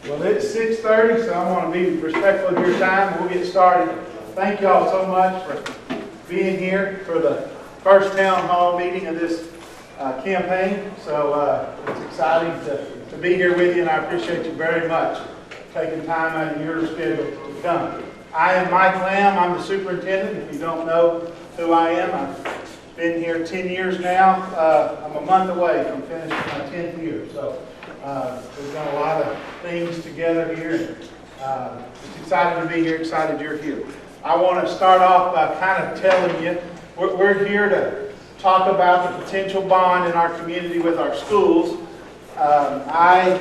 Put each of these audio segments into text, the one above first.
Well, it's 6:30, so I want to be respectful of your time. We'll get started. Thank y'all so much for being here for the first town hall meeting of this campaign. So it's exciting to be here with you, and I appreciate you very much taking time out of your schedule to come. I am Mike Lamb. I'm the superintendent. If you don't know who I am, I've been here 10 years now. I'm a month away from finishing my 10th year. So we've done a lot of things together here. Just excited to be here, excited you're here. I want to start off by kind of telling you, we're here to talk about the potential bond in our community with our schools. I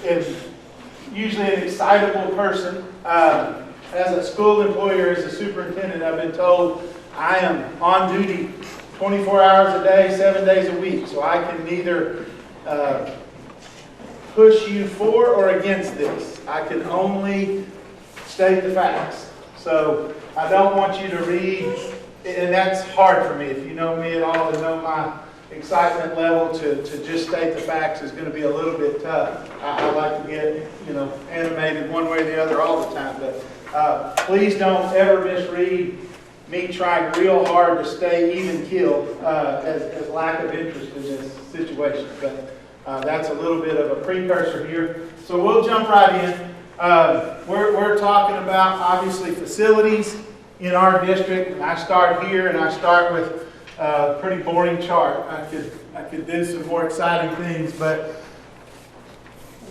am usually an excitable person. As a school employer, as a superintendent, I've been told I am on duty 24 hours a day, 7 days a week. So I can neither push you for or against this. I can only state the facts. So I don't want you to read, and that's hard for me. If you know me at all and know my excitement level to just state the facts is going to be a little bit tough. I like to get, animated one way or the other all the time. But please don't ever misread me trying real hard to stay even keeled as lack of interest in this situation. But that's a little bit of a precursor here. So we'll jump right in. We're talking about, obviously, facilities in our district. And I start here, and I start with a pretty boring chart. I could do some more exciting things, but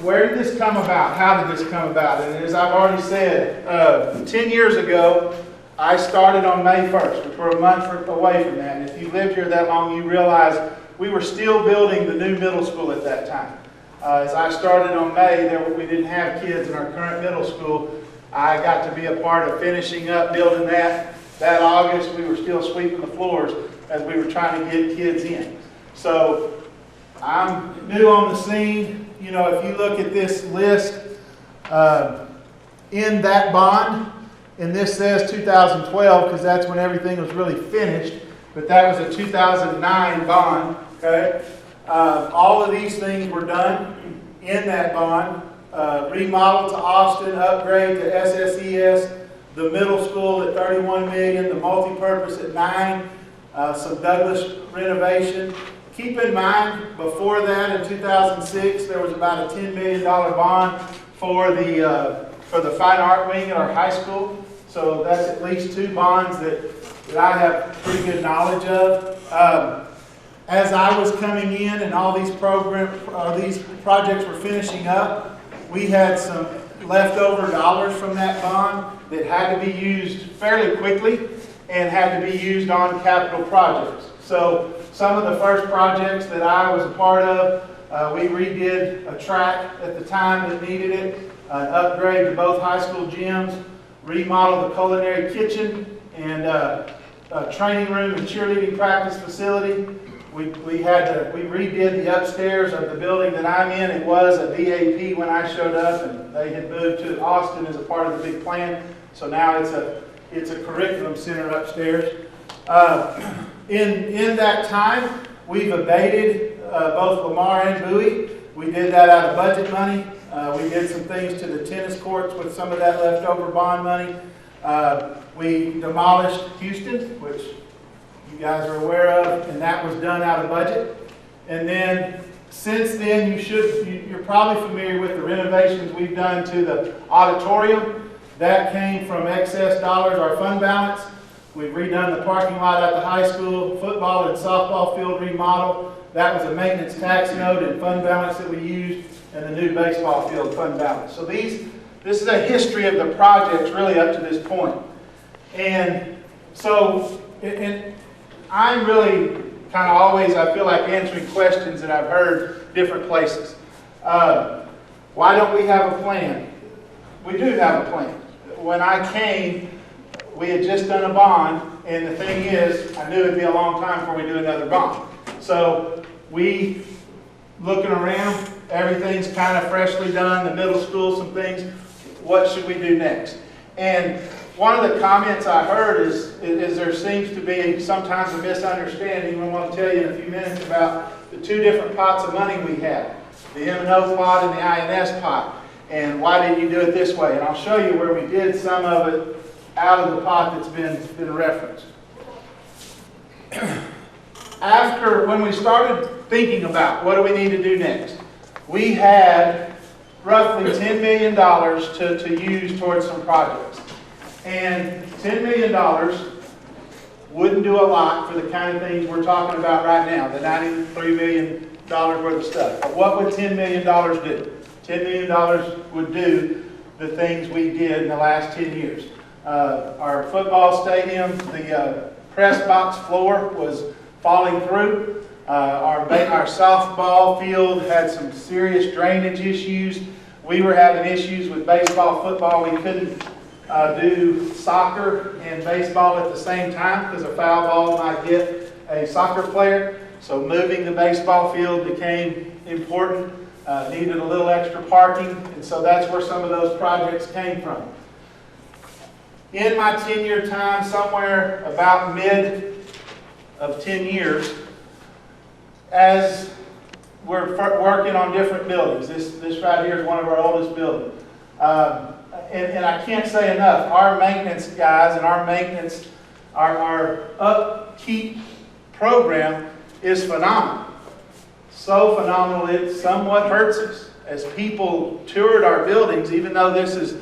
where did this come about? How did this come about? And as I've already said, 10 years ago, I started on May 1st, which we're a month away from that. And if you lived here that long, you realize we were still building the new middle school at that time. As I started on May, we didn't have kids in our current middle school. I got to be a part of finishing up building that. That August, we were still sweeping the floors as we were trying to get kids in. So I'm new on the scene. If you look at this list, in that bond, and this says 2012 because that's when everything was really finished, but that was a 2009 bond, okay? All of these things were done in that bond. Remodel to Austin, upgrade to Ssed, the middle school at $31 million, the multi-purpose at $9 million, some Douglas renovation. Keep in mind, before that in 2006, there was about a $10 million bond for the fine art wing at our high school. So that's at least two bonds that I have pretty good knowledge of. As I was coming in and all these projects were finishing up, we had some leftover dollars from that bond that had to be used fairly quickly and had to be used on capital projects. So some of the first projects that I was a part of, we redid a track at the time that needed it, an upgrade to both high school gyms, remodeled the culinary kitchen and a training room and cheerleading practice facility. We redid the upstairs of the building that I'm in. It was a VAP when I showed up, and they had moved to Austin as a part of the big plan. So now it's a curriculum center upstairs. In that time, we've abated both Lamar and Bowie. We did that out of budget money. We did some things to the tennis courts with some of that leftover bond money. We demolished Houston, which you guys are aware of, and that was done out of budget. And then since then, you're probably familiar with the renovations we've done to the auditorium. That came from excess dollars, our fund balance. We've redone the parking lot at the high school, football and softball field remodel. That was a maintenance tax note and fund balance that we used, and the new baseball field fund balance. So this is a history of the projects really up to this point. And so, I'm really kind of always, I feel like, answering questions that I've heard different places. Why don't we have a plan? We do have a plan. When I came, we had just done a bond, and the thing is, I knew it'd be a long time before we do another bond. So we, looking around, everything's kind of freshly done, the middle school, some things. What should we do next? And one of the comments I heard is there seems to be sometimes a misunderstanding. I want to tell you in a few minutes about the two different pots of money we have. the M&O pot and the INS pot. And why did you do it this way? And I'll show you where we did some of it out of the pot that's been referenced. When we started thinking about what do we need to do next, we had roughly $10 million to use towards some projects. And $10 million wouldn't do a lot for the kind of things we're talking about right now, the $93 million worth of stuff. But what would $10 million do? $10 million would do the things we did in the last 10 years. Our football stadium, the press box floor was falling through. Our softball field had some serious drainage issues. We were having issues with baseball, football. We couldn't do soccer and baseball at the same time because a foul ball might hit a soccer player. So moving the baseball field became important. Needed a little extra parking, and so that's where some of those projects came from. In my 10-year time, somewhere about mid of 10 years, as we're working on different buildings, this right here is one of our oldest buildings. And I can't say enough, our maintenance guys and our upkeep program is phenomenal. So phenomenal it somewhat hurts us. As people toured our buildings, even though this is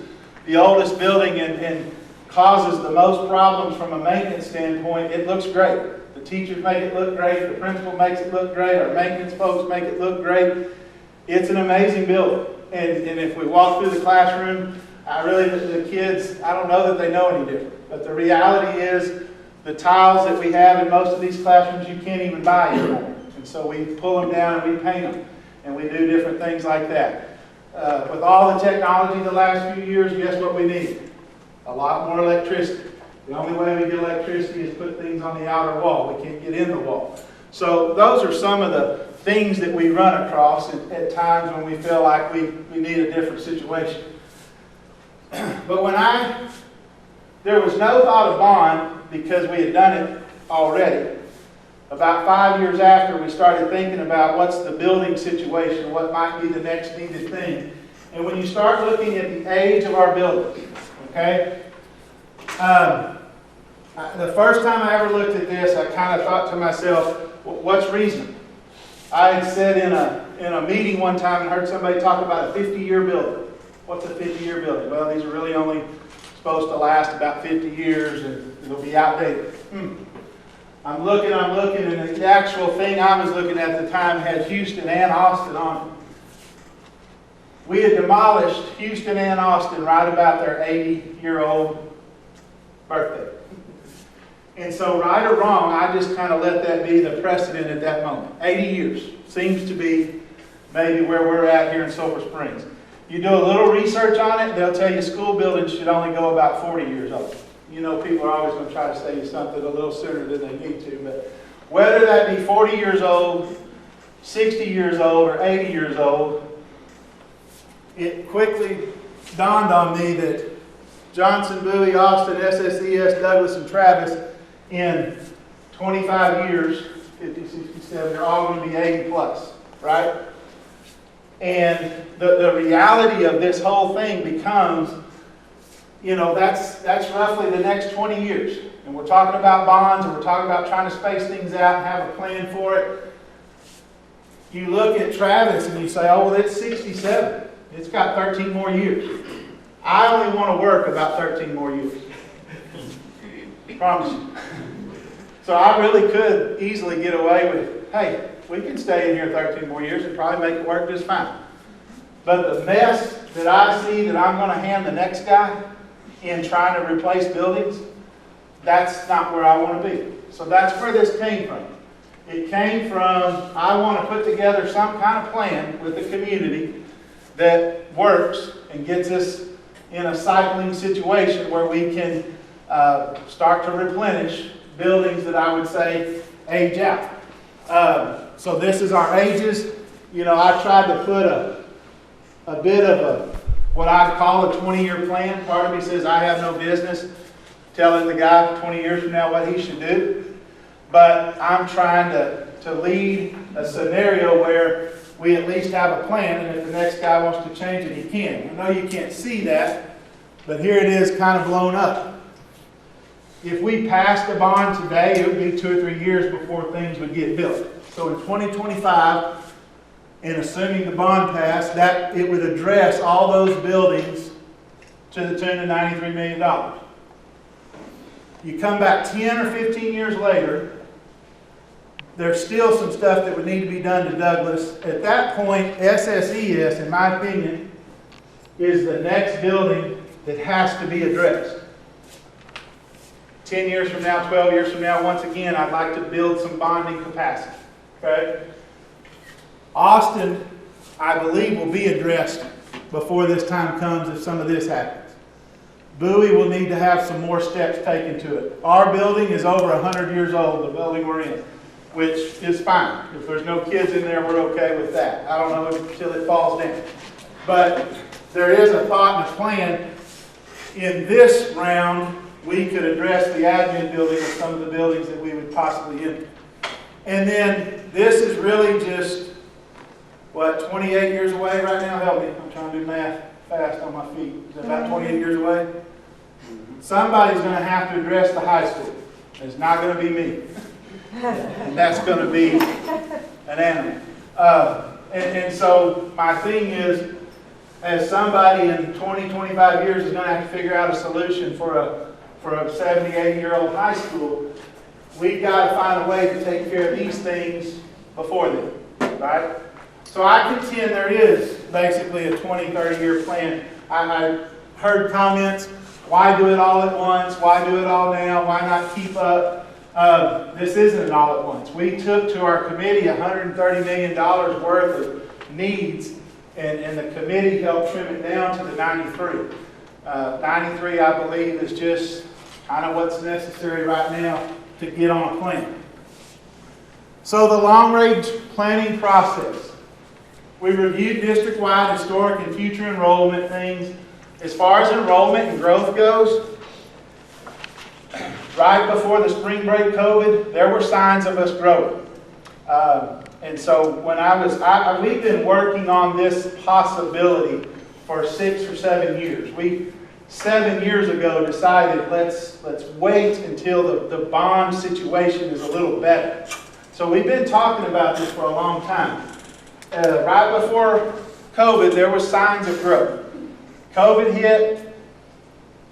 the oldest building and causes the most problems from a maintenance standpoint, it looks great. The teachers make it look great, the principal makes it look great, our maintenance folks make it look great. It's an amazing building. And if we walk through the classroom, the kids, I don't know that they know any different. But the reality is the tiles that we have in most of these classrooms you can't even buy anymore. And so we pull them down and we paint them, and we do different things like that. With all the technology the last few years, guess what we need? A lot more electricity. The only way we get electricity is put things on the outer wall. We can't get in the wall. So those are some of the things that we run across at times when we feel like we need a different situation. But there was no thought of bond because we had done it already. About 5 years after, we started thinking about what's the building situation, what might be the next needed thing. And when you start looking at the age of our buildings, okay, the first time I ever looked at this, I kind of thought to myself, what's reasonable? I had said in a meeting one time and heard somebody talk about a 50-year building. What's a 50-year building? Well, these are really only supposed to last about 50 years and it'll be outdated. I'm looking, and the actual thing I was looking at the time had Houston and Austin on it. We had demolished Houston and Austin right about their 80-year-old birthday. And so, right or wrong, I just kind of let that be the precedent at that moment. 80 years seems to be maybe where we're at here in Sulphur Springs. You do a little research on it, they'll tell you school buildings should only go about 40 years old. You know, people are always going to try to say something a little sooner than they need to. But whether that be 40 years old, 60 years old, or 80 years old, it quickly dawned on me that Johnson, Bowie, Austin, Ssed, Douglas, and Travis, in 25 years, 50, 67, they're all going to be 80 plus, right? And the reality of this whole thing becomes, you know, that's roughly the next 20 years. And we're talking about bonds, and we're talking about trying to space things out and have a plan for it. You look at Travis and you say, oh, well, it's 67. It's got 13 more years. I only want to work about 13 more years. Promise you. So I really could easily get away with, hey, we can stay in here 13 more years and probably make it work just fine. But the mess that I see that I'm going to hand the next guy in trying to replace buildings, that's not where I want to be. So that's where this came from. It came from, I want to put together some kind of plan with the community that works and gets us in a cycling situation where we can start to replenish buildings that I would say age out. So this is our ages. You know, I tried to put a bit of what I'd call a 20-year plan. Part of me says I have no business telling the guy 20 years from now what he should do. But I'm trying to lead a scenario where we at least have a plan, and if the next guy wants to change it, he can. I know you can't see that, but here it is kind of blown up. If we passed a bond today, it would be 2 or 3 years before things would get built. So in 2025, and assuming the bond passed, that it would address all those buildings to the tune of $93 million. You come back 10 or 15 years later, there's still some stuff that would need to be done to Douglas. At that point, Ssed, in my opinion, is the next building that has to be addressed. 10 years from now, 12 years from now, once again, I'd like to build some bonding capacity. Okay? Austin, I believe, will be addressed before this time comes if some of this happens. Bowie will need to have some more steps taken to it. Our building is over 100 years old, the building we're in, which is fine. If there's no kids in there, we're okay with that. I don't know until it falls down. But there is a thought and a plan. In this round, we could address the admin building with some of the buildings that we would possibly enter. And then this is really just, what, 28 years away right now? Help me. I'm trying to do math fast on my feet. Is it about 28 years away? Somebody's going to have to address the high school. It's not going to be me. And that's going to be an animal. And so my thing is, as somebody in 20, 25 years is going to have to figure out a solution for a 70, 80-year-old high school, we've got to find a way to take care of these things before then, right? So I contend there is basically a 20, 30-year plan. I heard comments, why do it all at once? Why do it all now? Why not keep up? This isn't an all at once. We took to our committee $130 million worth of needs, and the committee helped trim it down to the 93. 93, I believe, is just kind of what's necessary right now to get on a plan. So the long-range planning process. We reviewed district-wide historic and future enrollment things. As far as enrollment and growth goes, right before the spring break COVID, there were signs of us growing. And so when we've been working on this possibility for 6 or 7 years. We 7 years ago decided let's wait until the bond situation is a little better. So we've been talking about this for a long time. Right before COVID, there were signs of growth. COVID hit.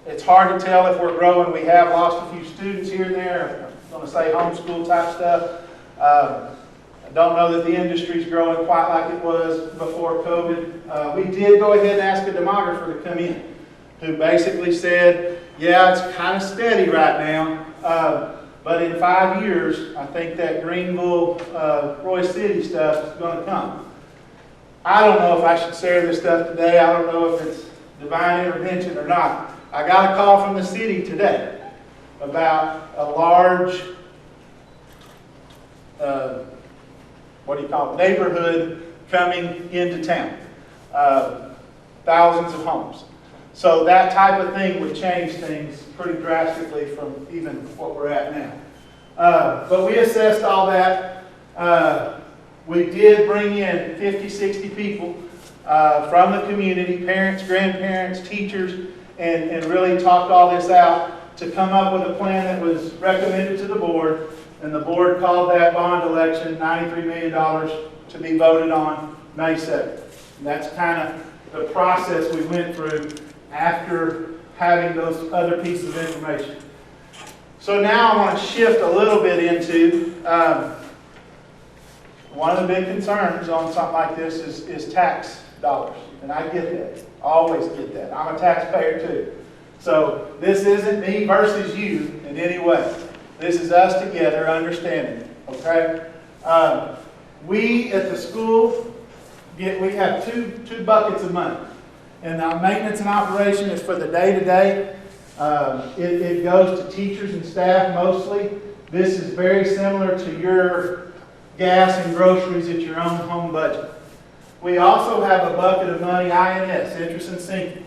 It's hard to tell if we're growing. We have lost a few students here and there. I'm going to say homeschool type stuff. I don't know that the industry's growing quite like it was before COVID. We did go ahead and ask a demographer to come in, who basically said, yeah, it's kind of steady right now, but in 5 years, I think that Greenville, Royce City stuff is going to come. I don't know if I should share this stuff today. I don't know if it's divine intervention or not. I got a call from the city today about a large, neighborhood coming into town. Thousands of homes. So that type of thing would change things pretty drastically from even what we're at now. But we assessed all that. We did bring in 50, 60 people from the community, parents, grandparents, teachers, and really talked all this out to come up with a plan that was recommended to the board. And the board called that bond election $93 million to be voted on May 7th. And that's kind of the process we went through after having those other pieces of information. So now I want to shift a little bit into one of the big concerns on something like this is tax dollars. And I get that. I always get that. I'm a taxpayer too. So this isn't me versus you in any way. This is us together understanding it. Okay? We at the school, we have two buckets of money. And our maintenance and operation is for the day-to-day. It goes to teachers and staff mostly. This is very similar to your gas and groceries at your own home budget. We also have a bucket of money, INS, interest and sinking.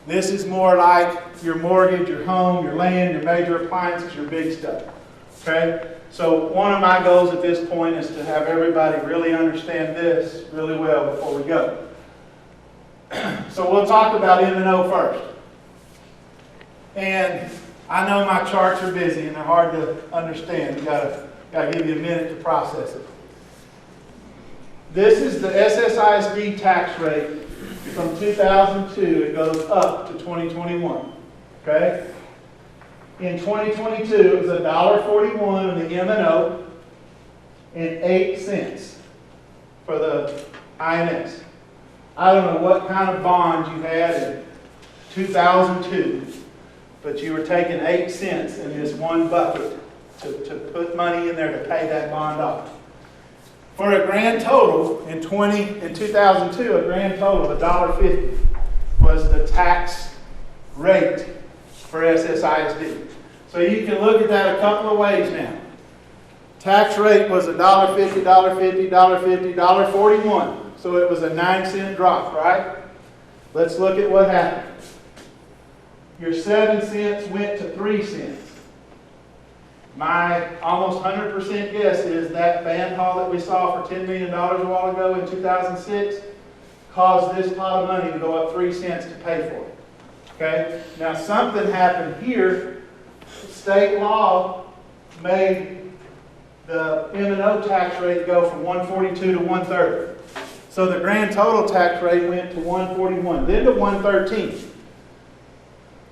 This is more like your mortgage, your home, your land, your major appliances, your big stuff. Okay? So one of my goals at this point is to have everybody really understand this really well before we go. So we'll talk about M&O first. And I know my charts are busy and they're hard to understand. We've got to give you a minute to process it. This is the Ssisd tax rate from 2002. It goes up to 2021. Okay? In 2022, it was $1.41 in the M&O and 8 cents for the INS. I don't know what kind of bonds you had in 2002, but you were taking 8 cents in this one bucket to put money in there to pay that bond off. For a grand total, in 2002, a grand total of $1.50 was the tax rate for Ssisd. So you can look at that a couple of ways now. Tax rate was $1.50, $1.50, $1.50, $1.41. So it was a 9-cent drop, right? Let's look at what happened. Your 7 cents went to 3 cents. My almost 100% guess is that band hall that we saw for $10 million a while ago in 2006 caused this pot of money to go up 3 cents to pay for it. Okay? Now something happened here. State law made the M&O tax rate go from 142 to 130. So the grand total tax rate went to 141, then to 113,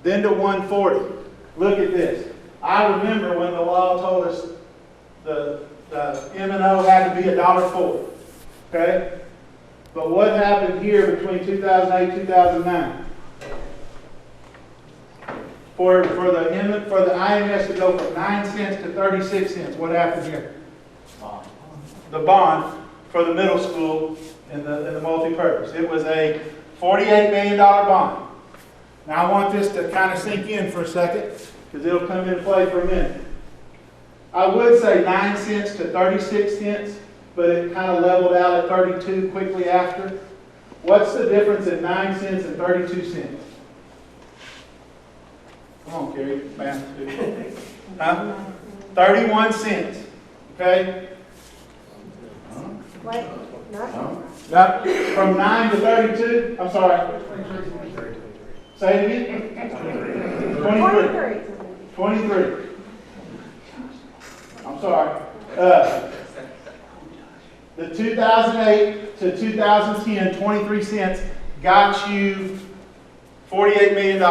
then to 140. Look at this. I remember when the law told us the M&O had to be $1.04. Okay? But what happened here between 2008 and 2009? For the INS to go from 9 cents to 36 cents, what happened here? The bond for the middle school and the multi-purpose. It was a $48 million bond. Now I want this to kind of sink in for a second, because it'll come into play for a minute. I would say 9 cents to 36 cents, but it kind of leveled out at 32 quickly after. What's the difference in 9 cents and 32 cents? Come on, Carrie, math. Huh? 31 cents. Okay? Wait, Not from 9 to 32? I'm sorry. Say it again? 23. 23. I'm sorry. The 2008 to 2010, 23 cents got you $48 million.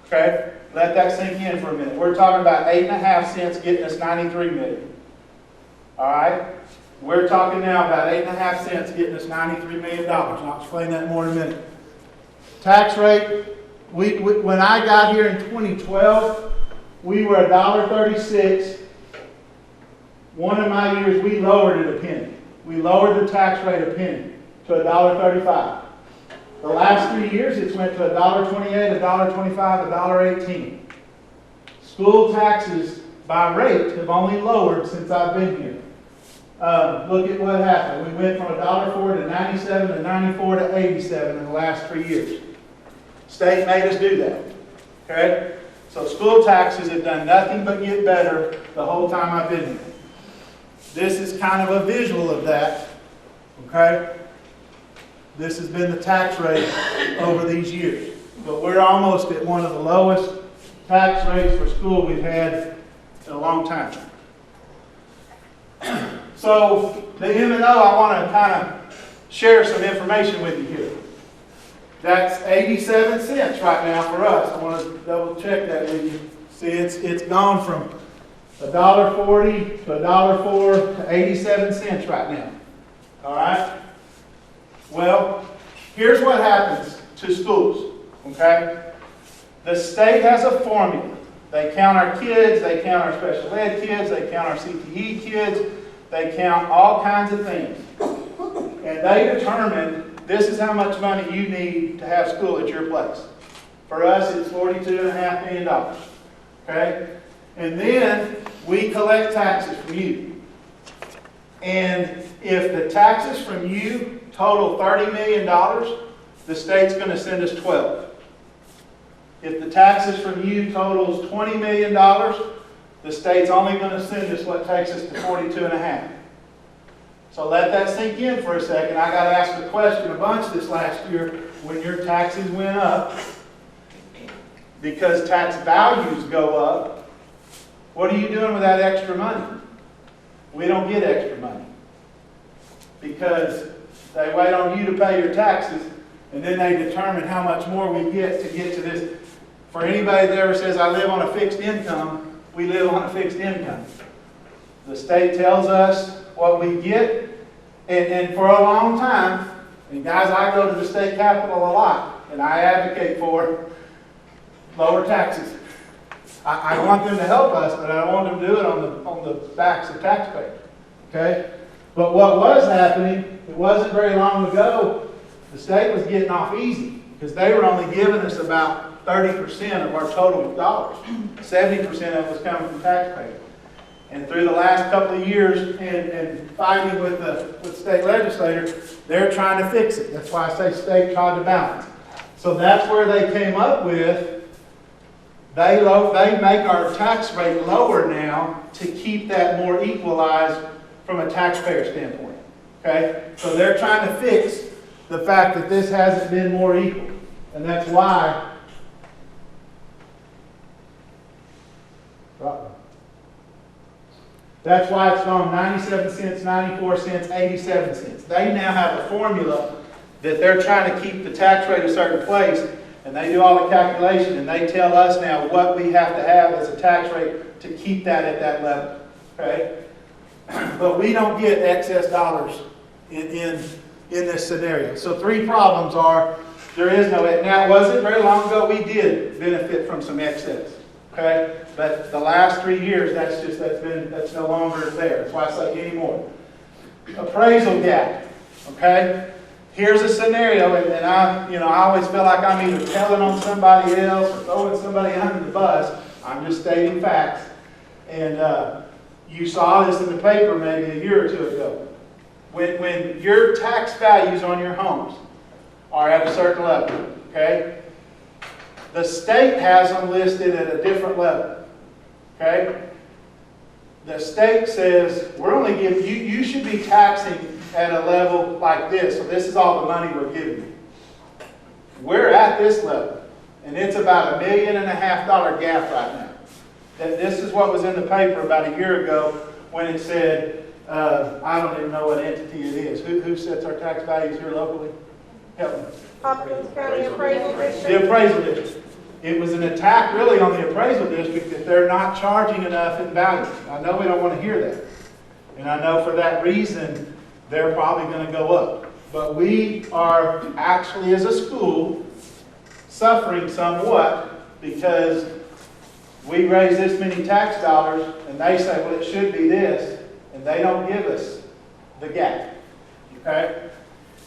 Okay? Let that sink in for a minute. We're talking about 8.5 cents getting us $93 million. All right? We're talking now about 8.5 cents getting us $93 million. I'll explain that more in a minute. Tax rate, when I got here in 2012, we were $1.36. One of my years, we lowered it a penny. We lowered the tax rate a penny to $1.35. The last 3 years, it's went to $1.28, $1.25, $1.18. School taxes by rate have only lowered since I've been here. Look at what happened. We went from $1.04 to 97 to 94 to 87 in the last 3 years. State made us do that. Okay? So school taxes have done nothing but get better the whole time I've been here. This is kind of a visual of that. Okay? This has been the tax rate over these years. But we're almost at one of the lowest tax rates for school we've had in a long time. So the M&O, I want to kind of share some information with you here. That's 87 cents right now for us. I want to double check that with you. See, it's gone from $1.40 to $1.04 to 87 cents right now. All right? Well, here's what happens to schools, okay? The state has a formula. They count our kids, they count our special ed kids, they count our CTE kids, they count all kinds of things. And they determine this is how much money you need to have school at your place. For us, it's $42.5 million, okay? And then we collect taxes from you. And if the taxes from you total $30 million, the state's going to send us 12. If the taxes from you totals $20 million, the state's only going to send us what takes us to 42.5. So let that sink in for a second. I got asked a question a bunch this last year when your taxes went up because tax values go up. What are you doing with that extra money? We don't get extra money because they wait on you to pay your taxes and then they determine how much more we get to this. For anybody that ever says, I live on a fixed income, we live on a fixed income. The state tells us what we get, and for a long time, and guys, I go to the state capitol a lot, and I advocate for lower taxes. I want them to help us, but I don't want them to do it on the backs of taxpayers. Okay? But what was happening, it wasn't very long ago, the state was getting off easy because they were only giving us about 30% of our total dollars. 70% of it was coming from taxpayers. And through the last couple of years and fighting with the state legislators, they're trying to fix it. That's why I say state tried to balance. So that's where they came up with, they make our tax rate lower now to keep that more equalized from a taxpayer standpoint. Okay? So they're trying to fix the fact that this hasn't been more equal. And that's why it's gone 97 cents, 94 cents, 87 cents. They now have a formula that they're trying to keep the tax rate a certain place, and they do all the calculation, and they tell us now what we have to have as a tax rate to keep that at that level. Okay? But we don't get excess dollars in this scenario. So 3 problems are, there is no, now it wasn't very long ago we did benefit from some excess. Okay? But the last 3 years, that's no longer there. That's why I say anymore. Appraisal gap. Okay? Here's a scenario, and I always feel like I'm either telling on somebody else or throwing somebody under the bus. I'm just stating facts. And you saw this in the paper maybe a year or 2 ago. When your tax values on your homes are at a certain level, okay? The state has them listed at a different level. Okay? The state says, we're only giving you should be taxing at a level like this. So this is all the money we're giving you. We're at this level. And it's about $1.5 million gap right now. This is what was in the paper about a year ago when it said, I don't even know what entity it is. Who sets our tax values here locally? Help me. Hopkins County Appraisal District. The appraisal district. It was an attack really on the appraisal district that they're not charging enough in value. I know we don't want to hear that. And I know for that reason, they're probably going to go up. But we are actually, as a school, suffering somewhat because we raise this many tax dollars and they say, well, it should be this, and they don't give us the gap. Okay?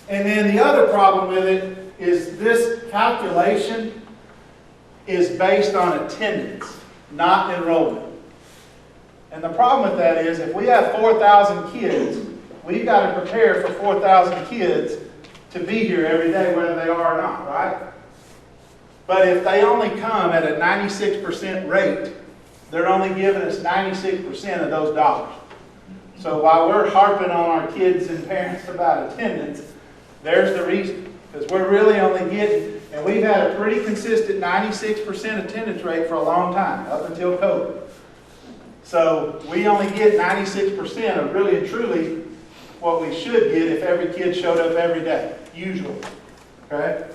And then the other problem with it is this calculation is based on attendance, not enrollment. And the problem with that is if we have 4,000 kids, we've got to prepare for 4,000 kids to be here every day, whether they are or not, right? But if they only come at a 96% rate, they're only giving us 96% of those dollars. So while we're harping on our kids and parents about attendance, there's the reason. Because we're really only getting, and we've had a pretty consistent 96% attendance rate for a long time, up until COVID. So we only get 96% of really and truly what we should get if every kid showed up every day, usually. Okay?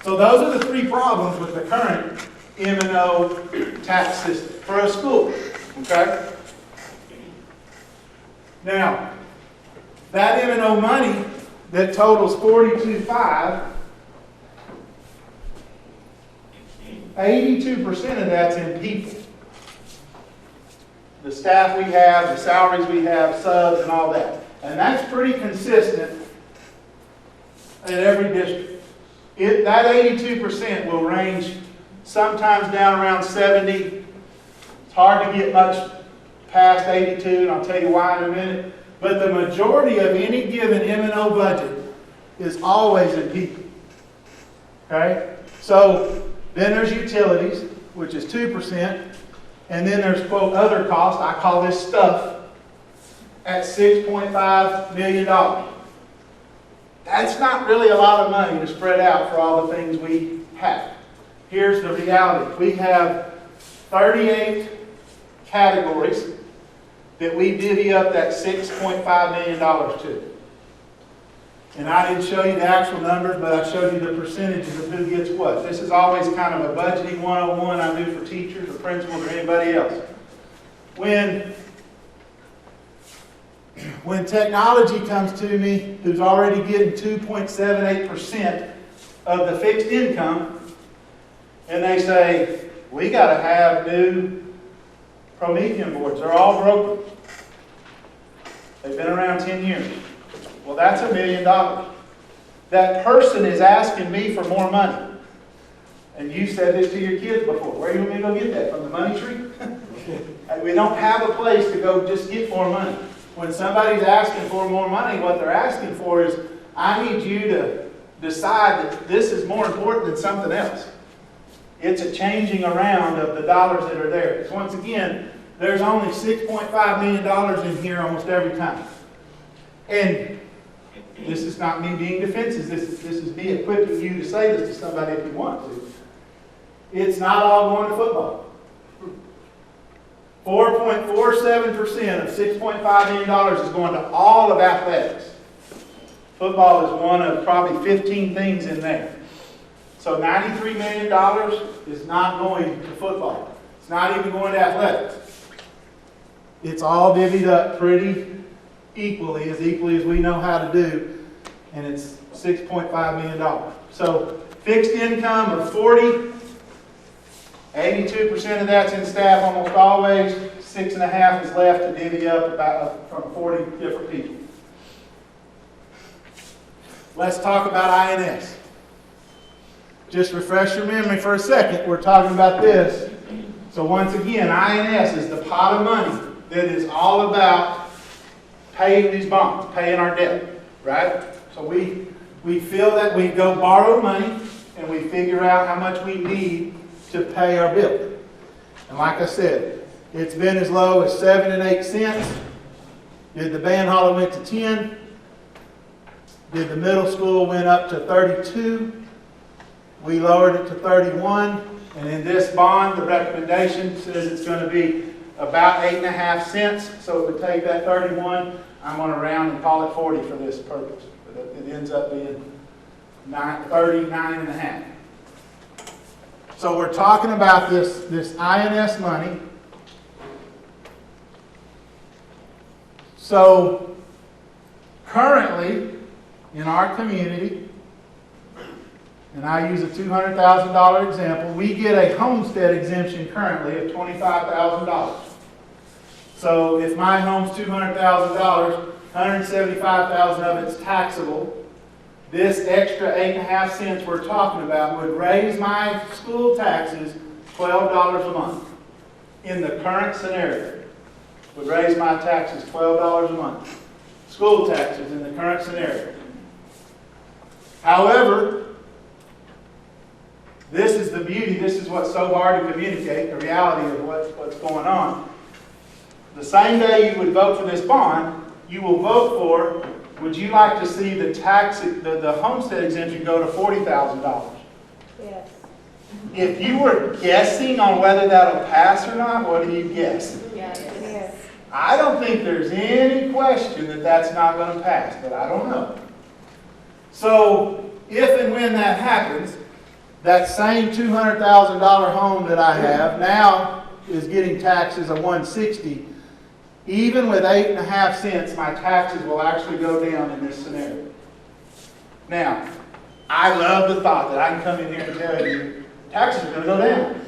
So those are the 3 problems with the current M&O tax system for a school. Okay? Now, that M&O money that totals $42.5, 82% of that's in people. The staff we have, the salaries we have, subs and all that. And that's pretty consistent in every district. That 82% will range sometimes down around 70. It's hard to get much past 82, and I'll tell you why in a minute. But the majority of any given M&O budget is always in people. Okay? So then there's utilities, which is 2%. And then there's, quote, other costs, I call this stuff, at $6.5 million. That's not really a lot of money to spread out for all the things we have. Here's the reality. We have 38 categories that we divvy up that $6.5 million to. And I didn't show you the actual numbers, but I showed you the percentages of who gets what. This is always kind of a budgeting 101 I do for teachers or principals or anybody else. When technology comes to me, who's already getting 2.78% of the fixed income, and they say, we got to have new Promethean boards. They're all broken. They've been around 10 years. Well, that's $1 million. That person is asking me for more money. And you said this to your kids before. Where do you want me to go get that? From the money tree? We don't have a place to go just get more money. When somebody's asking for more money, what they're asking for is, I need you to decide that this is more important than something else. It's a changing around of the dollars that are there. Because once again, there's only $6.5 million in here almost every time. And this is not me being defensive. This is me equipping you to say this to somebody if you want to. It's not all going to football. 4.47% of $6.5 million is going to all of athletics. Football is one of probably 15 things in there. So $93 million is not going to football. It's not even going to athletics. It's all divvied up pretty equally as we know how to do, and it's $6.5 million. So fixed income of 40, 82% of that's in staff almost always. 6.5 is left to divvy up about from 40 different people. Let's talk about INS. Just refresh your memory for a second. We're talking about this. So once again, INS is the pot of money that is all about paying these bonds, paying our debt, right? So we feel that we go borrow money and we figure out how much we need to pay our bill. And like I said, it's been as low as 7 and 8 cents. Did the band hall went to 10? Did the middle school went up to 32? We lowered it to 31. And in this bond, the recommendation says it's going to be about 8.5 cents. So it would take that 31. I'm going to round and call it 40 for this purpose. But it ends up being 39.5. So we're talking about this INS money. So currently in our community, and I use a $200,000 example, we get a homestead exemption currently of $25,000. So if my home's $200,000, $175,000 of it's taxable. This extra 8.5 cents we're talking about would raise my school taxes $12 a month. In the current scenario, would raise my taxes $12 a month. School taxes in the current scenario. However, this is the beauty, this is what's so hard to communicate, the reality of what's going on. The same day you would vote for this bond, you will vote for, would you like to see the homestead exemption go to $40,000? Yes. If you were guessing on whether that'll pass or not, what do you guess? Yes. I don't think there's any question that that's not going to pass, but I don't know. So, if and when that happens, that same $200,000 home that I have now is getting taxes of $160. Even with 8.5 cents, my taxes will actually go down in this scenario. Now, I love the thought that I can come in here and tell you taxes are going to go down.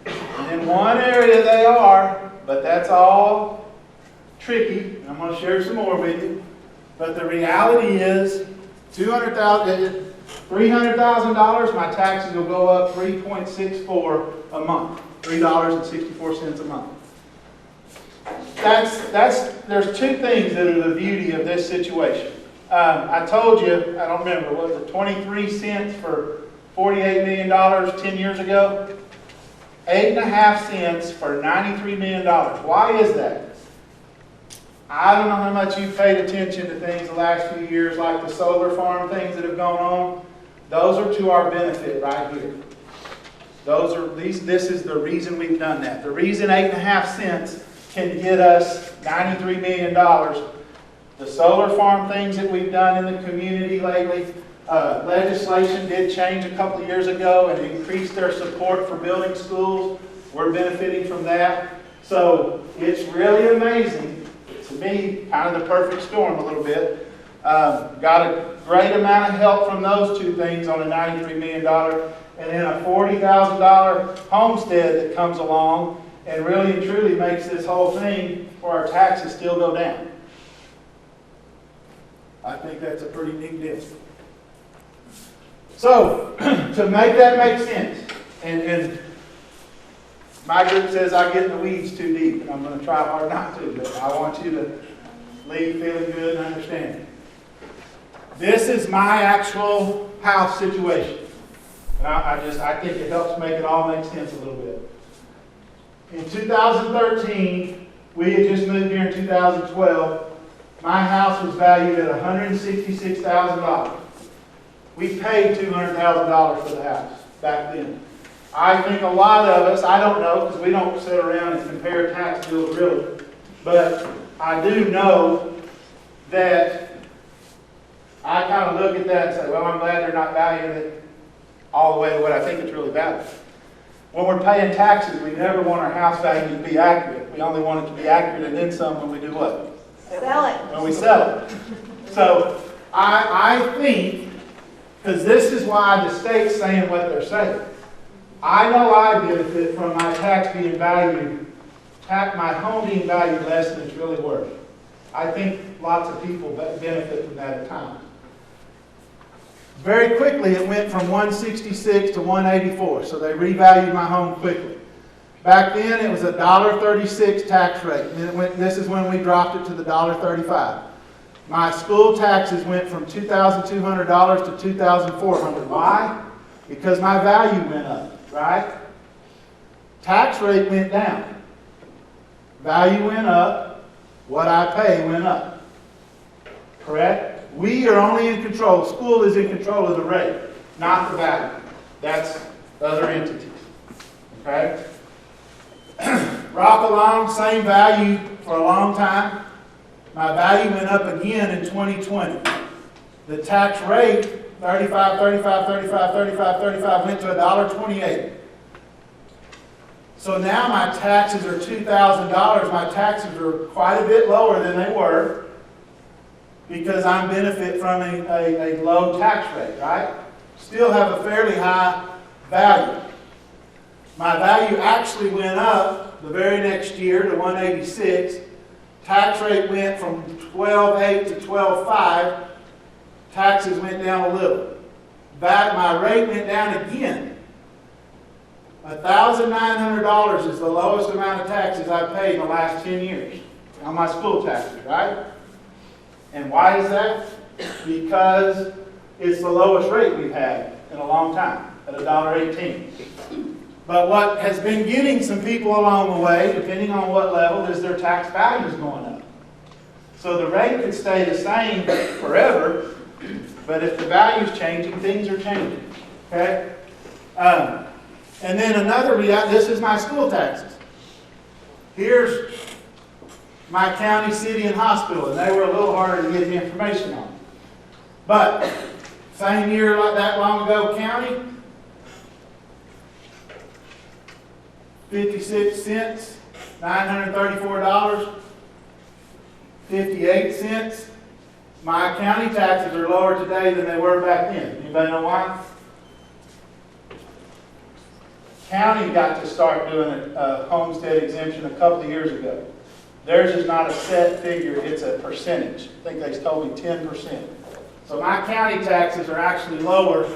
And in one area they are, but that's all tricky. I'm going to share some more with you. But the reality is, $300,000, my taxes will go up 3.64 a month, $3.64 a month. There's two things that are the beauty of this situation. I told you, I don't remember, was it 23 cents for $48 million 10 years ago? 8.5 cents for $93 million. Why is that? I don't know how much you've paid attention to things the last few years, like the solar farm things that have gone on. Those are to our benefit right here. This is the reason we've done that. The reason 8.5 cents can get us $93 million. The solar farm things that we've done in the community lately, legislation did change a couple of years ago and increased their support for building schools. We're benefiting from that. So it's really amazing. To me, kind of the perfect storm a little bit. Got a great amount of help from those two things on a $93 million, and then a $40,000 homestead that comes along and really and truly makes this whole thing for our taxes still go down. I think that's a pretty neat deal. So, to make that make sense, and my group says I get in the weeds too deep, and I'm going to try hard not to, but I want you to leave feeling good and understanding. This is my actual house situation. And I think it helps make it all make sense a little bit. In 2013, we had just moved here in 2012. My house was valued at $166,000. We paid $200,000 for the house back then. I think a lot of us, I don't know, because we don't sit around and compare tax bills really, but I do know that I kind of look at that and say, well, I'm glad they're not valuing it all the way to what I think it's really valued. When we're paying taxes, we never want our house value to be accurate. We only want it to be accurate and then some when we do what? Sell it. When we sell it. So I think, because this is why the state's saying what they're saying. I know I benefit from my tax being valued, my home being valued less than it's really worth. I think lots of people benefit from that at times. Very quickly, it went from 166 to 184, so they revalued my home quickly. Back then, it was a $1.36 tax rate. And this is when we dropped it to the $1.35. My school taxes went from $2,200 to $2,400. Why? Because my value went up, right? Tax rate went down. Value went up. What I pay went up. Correct? We are only in control. School is in control of the rate, not the value. That's other entities. Okay? Rock along, same value for a long time. My value went up again in 2020. The tax rate, 35, 35, 35, 35, 35, went to $1.28. So now my taxes are $2,000. My taxes are quite a bit lower than they were because I benefit from a low tax rate, right? Still have a fairly high value. My value actually went up the very next year to 186. Tax rate went from 12.8 to 12.5. Taxes went down a little. My rate went down again. $1,900 is the lowest amount of taxes I've paid in the last 10 years on my school taxes, right? And why is that? Because it's the lowest rate we've had in a long time, at $1.18. But what has been getting some people along the way, depending on what level, is their tax values going up. So the rate could stay the same forever, but if the value's changing, things are changing. Okay? And then another reality, this is my school taxes. Here's my county, city, and hospital, and they were a little harder to get the information on. But same year like that long ago, county, 56 cents, $934, 58 cents. My county taxes are lower today than they were back then. Anybody know why? County got to start doing a homestead exemption a couple of years ago. Theirs is not a set figure, it's a percentage. I think they told me 10%. So my county taxes are actually lower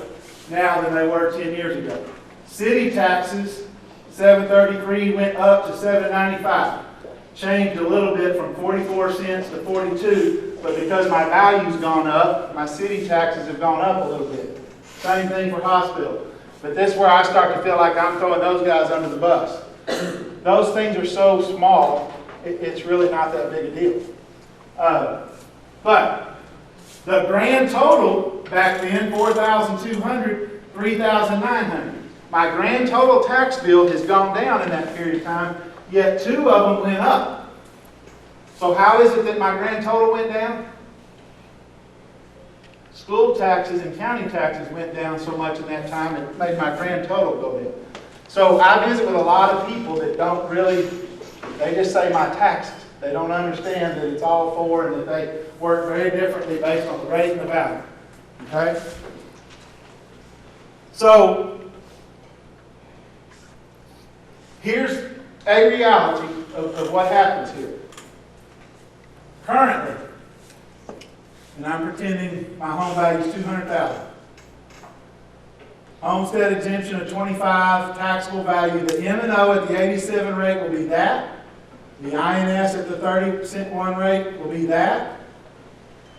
now than they were 10 years ago. City taxes, $7.33 went up to $7.95. Changed a little bit from 44 cents to 42, but because my value's gone up, my city taxes have gone up a little bit. Same thing for hospital. But this is where I start to feel like I'm throwing those guys under the bus. Those things are so small, it's really not that big a deal. But the grand total back then, $4,200, $3,900. My grand total tax bill has gone down in that period of time, yet two of them went up. So how is it that my grand total went down? School taxes and county taxes went down so much in that time, it made my grand total go down. So I visit with a lot of people that don't really, they just say my taxes. They don't understand that it's all for and that they work very differently based on the rate and the value. Okay? So, here's a reality of what happens here. Currently, and I'm pretending my home value is $200,000. Homestead exemption of 25, taxable value. The M&O at the 87 rate will be that. The INS at the 30% one rate will be that.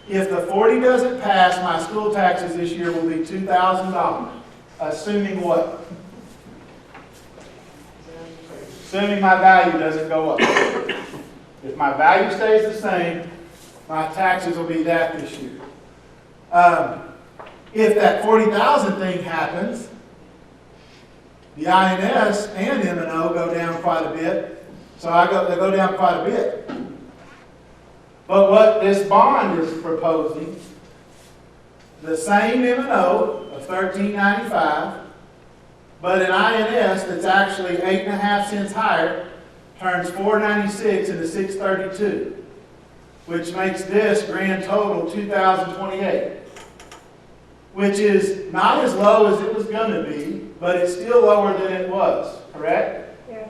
If the 40 doesn't pass, my school taxes this year will be $2,000. Assuming what? Assuming my value doesn't go up. If my value stays the same, my taxes will be that this year. If that 40,000 thing happens, the INS and M&O go down quite a bit. So they go down quite a bit. But what this bond is proposing, the same M&O of $13.95, but an INS that's actually 8.5 cents higher, turns $4.96 into $6.32, which makes this grand total $2,028, which is not as low as it was going to be, but it's still lower than it was, correct? Yes.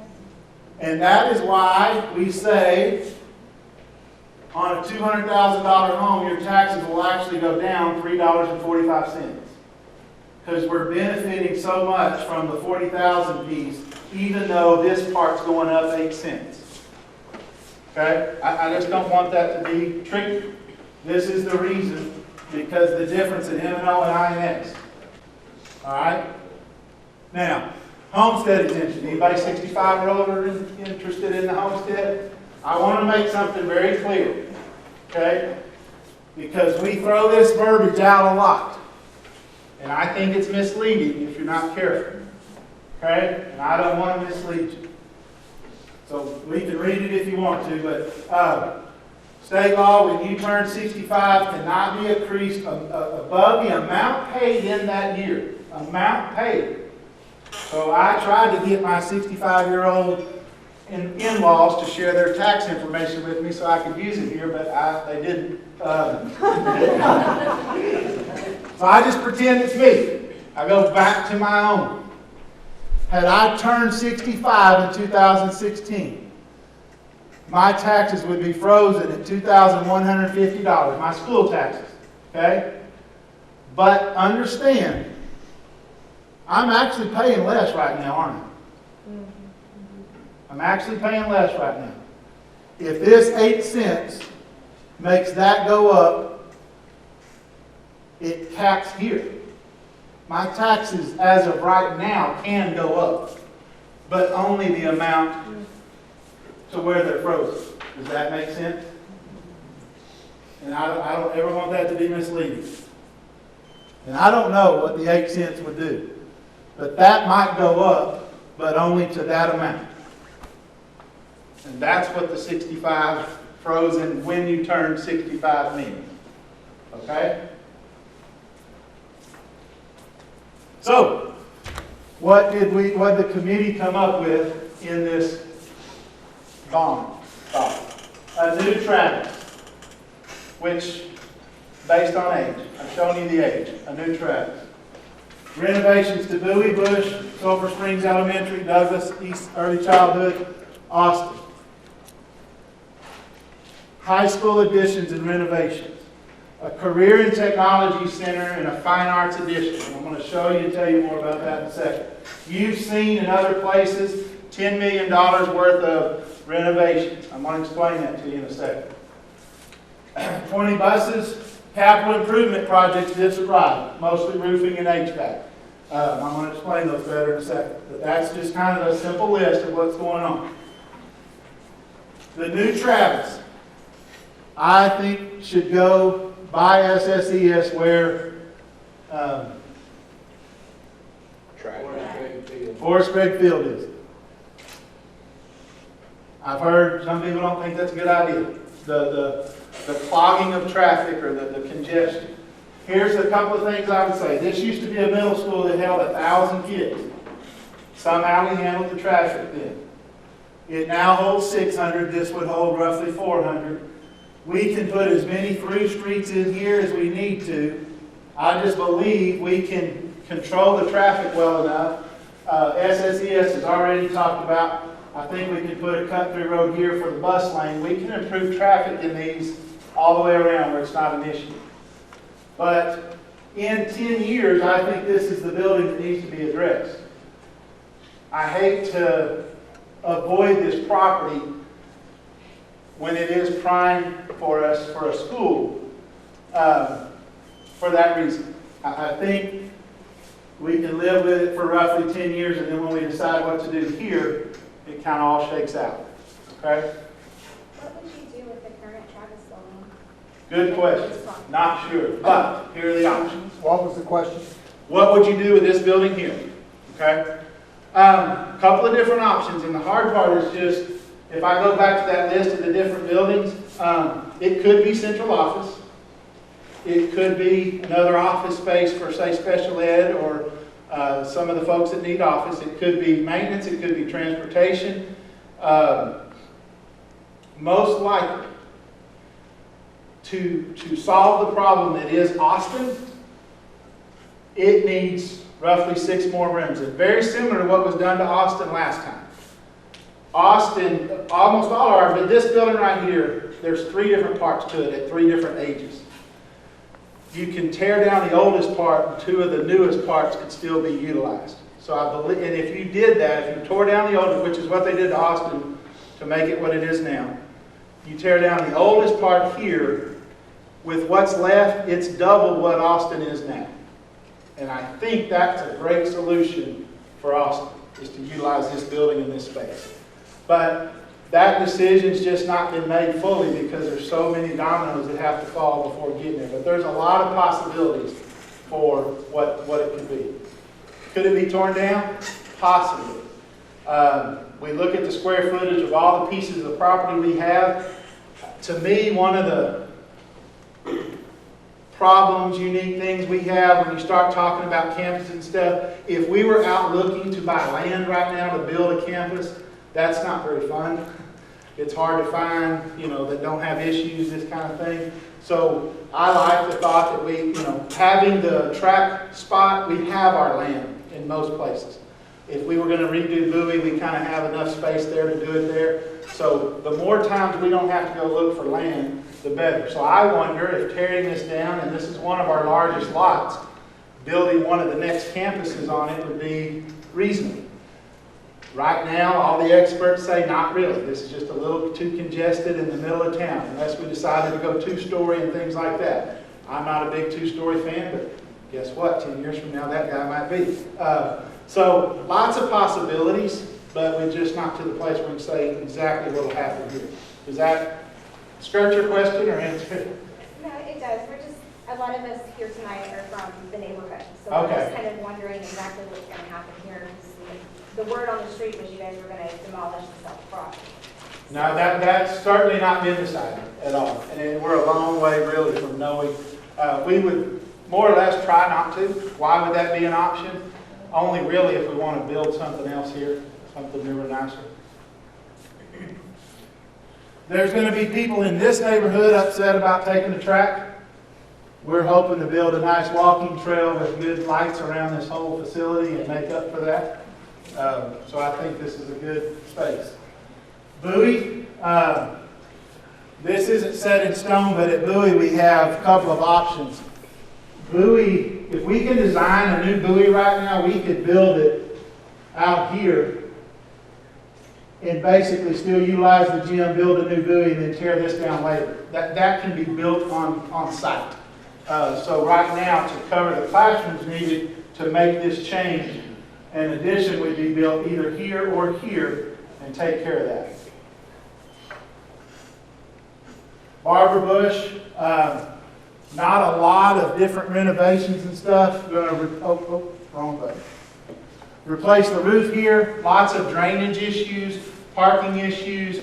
And that is why we say on a $200,000 home, your taxes will actually go down $3.45. Because we're benefiting so much from the 40,000 piece, even though this part's going up 8 cents. Okay? I just don't want that to be tricky. This is the reason, because the difference in M&O and INS. Alright? Now, homestead exemption. Anybody 65 or older interested in the homestead? I want to make something very clear. Okay? Because we throw this verbiage out a lot. And I think it's misleading if you're not careful. Okay? And I don't want to mislead you. So we can read it if you want to, but state law, when you turn 65, cannot be increased above the amount paid in that year. Amount paid. So I tried to get my 65-year-old in-laws to share their tax information with me so I could use it here, but they didn't. So I just pretend it's me. I go back to my own. Had I turned 65 in 2016, my taxes would be frozen at $2,150, my school taxes, okay? But understand, I'm actually paying less right now, aren't I? I'm actually paying less right now. If this 8 cents makes that go up, it caps here. My taxes, as of right now, can go up, but only the amount to where they're frozen. Does that make sense? And I don't ever want that to be misleading. And I don't know what the 8 cents would do, but that might go up, but only to that amount. And that's what the 65 frozen when you turn 65 means. Okay? So, what did the committee come up with in this bond? A new Travis, which, based on age, I've shown you the age, a new Travis. Renovations to Bowie, Bush, Sulphur Springs Elementary, Douglas, East Early Childhood, Austin. High school additions and renovations. A career and technology center and a fine arts addition. I'm going to show you and tell you more about that in a second. You've seen in other places $10 million worth of renovations. I'm going to explain that to you in a second. 20 buses, capital improvement projects, this right, mostly roofing and HVAC. I'm going to explain those better in a second. But that's just kind of a simple list of what's going on. The new Travis, I think, should go by SSES where Forest Craig Field is. I've heard some people don't think that's a good idea. The clogging of traffic or the congestion. Here's a couple of things I would say. This used to be a middle school that held 1,000 kids. Somehow we handled the traffic then. It now holds 600. This would hold roughly 400. We can put as many through streets in here as we need to. I just believe we can control the traffic well enough. SSES has already talked about, I think we can put a cut-through road here for the bus lane. We can improve traffic in these all the way around where it's not an issue. But in 10 years, I think this is the building that needs to be addressed. I hate to avoid this property when it is prime for us for a school for that reason. I think we can live with it for roughly 10 years, and then when we decide what to do here, it kind of all shakes out. Okay? What would you do with the current Travis building? Good question. Not sure, but here are the options. What was the question? What would you do with this building here? Okay? A couple of different options, and the hard part is just, if I go back to that list of the different buildings, it could be central office. It could be another office space for, say, special ed or some of the folks that need office. It could be maintenance. It could be transportation. Most likely, to solve the problem that is Austin, it needs roughly 6 more rooms. And very similar to what was done to Austin last time. Austin, almost all of but this building right here, there's 3 different parts to it at 3 different ages. You can tear down the oldest part, and 2 of the newest parts could still be utilized. So I believe, and if you did that, if you tore down the oldest, which is what they did to Austin to make it what it is now, you tear down the oldest part here, with what's left, it's double what Austin is now. And I think that's a great solution for Austin, is to utilize this building in this space. But that decision's just not been made fully because there's so many dominoes that have to fall before getting there. But there's a lot of possibilities for what it could be. Could it be torn down? Possibly. We look at the square footage of all the pieces of the property we have. To me, one of the problems, unique things we have when you start talking about campus and stuff, if we were out looking to buy land right now to build a campus, that's not very fun. It's hard to find, that don't have issues, this kind of thing. So I like the thought that we, having the track spot, we have our land in most places. If we were going to redo Bowie, we kind of have enough space there to do it there. So the more times we don't have to go look for land, the better. So I wonder if tearing this down, and this is one of our largest lots, building one of the next campuses on it would be reasonable. Right now, all the experts say not really. This is just a little too congested in the middle of town, unless we decided to go 2-story and things like that. I'm not a big 2-story fan, but guess what? 10 years from now, that guy might be. So lots of possibilities, but we're just not to the place where we can say exactly what will happen here. Does that skirt your question or answer it? No, it does. A lot of us here tonight are from the neighborhood. So Okay. we're just kind of wondering exactly what's going to happen here. The word on the street was you guys were going to demolish the South property. No, that's certainly not been decided at all. And we're a long way really from knowing. We would more or less try not to. Why would that be an option? Only really if we want to build something else here, something newer, nicer. There's going to be people in this neighborhood upset about taking the track. We're hoping to build a nice walking trail with good lights around this whole facility and make up for that. So I think this is a good space. Bowie, this isn't set in stone, but at Bowie we have a couple of options. Bowie, if we can design a new Bowie right now, we could build it out here and basically still utilize the gym, build a new Bowie, and then tear this down later. That can be built on site. So right now, to cover the classrooms needed, to make this change. An addition would be built either here or here and take care of that. Barber Bush, not a lot of different renovations and stuff. Wrong button. Replace the roof here, lots of drainage issues, parking issues,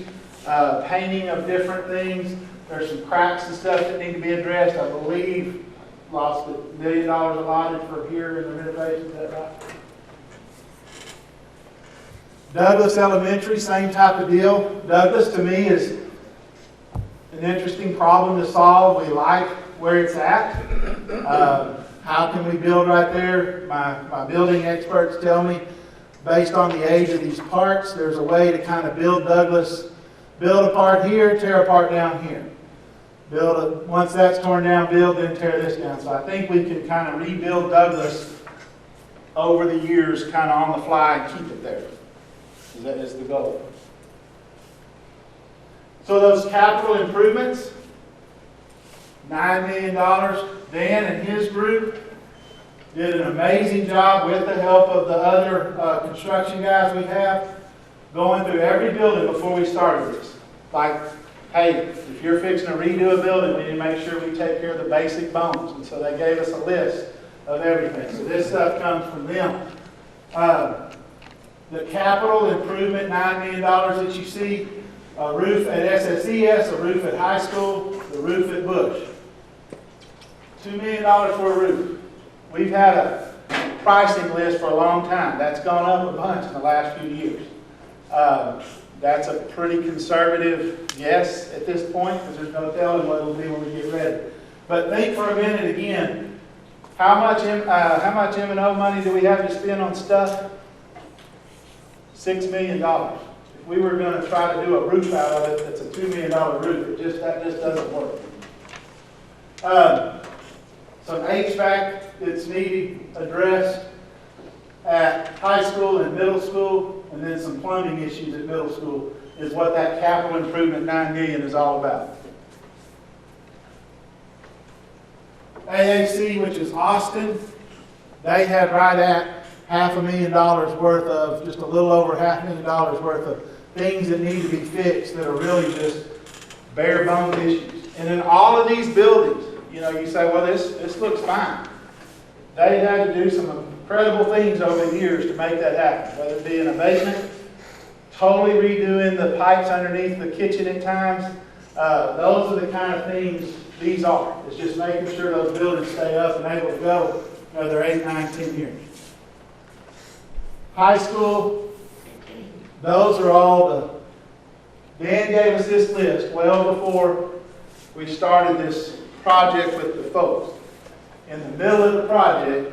painting of different things. There's some cracks and stuff that need to be addressed. I believe lost $1 million allotted for here in the renovations. Is that right? Douglas Elementary, same type of deal. Douglas to me is an interesting problem to solve. We like where it's at. How can we build right there? My building experts tell me, based on the age of these parts, there's a way to kind of build Douglas, build a part here, tear a part down here. Once that's torn down, build, then tear this down. So I think we can kind of rebuild Douglas over the years, kind of on the fly, and keep it there. That is the goal. So those capital improvements, $9 million. Dan and his group did an amazing job with the help of the other construction guys we have, going through every building before we started this. Like, hey, if you're fixing to redo a building, we need to make sure we take care of the basic bones. And so they gave us a list of everything. So this stuff comes from them. The capital improvement, $9 million that you see, a roof at Ssisd, a roof at high school, the roof at Bush. $2 million for a roof. We've had a pricing list for a long time. That's gone up a bunch in the last few years. That's a pretty conservative guess at this point, because there's no telling what it'll be when we get ready. But think for a minute again, how much M&O money do we have to spend on stuff? $6 million. If we were going to try to do a roof out of it, that's a $2 million roof. That just doesn't work. Some HVAC that's needed addressed at high school and middle school, and then some plumbing issues at middle school is what that capital improvement $9 million is all about. AAC, which is Austin, they had right at $500,000 worth of, just a little over $500,000 worth of things that need to be fixed that are really just bare bones issues. And in all of these buildings, you say, well, this looks fine. They had to do some incredible things over the years to make that happen, whether it be an abatement, totally redoing the pipes underneath the kitchen at times. Those are the kind of things these are. It's just making sure those buildings stay up and able to go another 8, 9, 10 years. High school, those are all Dan gave us this list well before we started this project with the folks. In the middle of the project,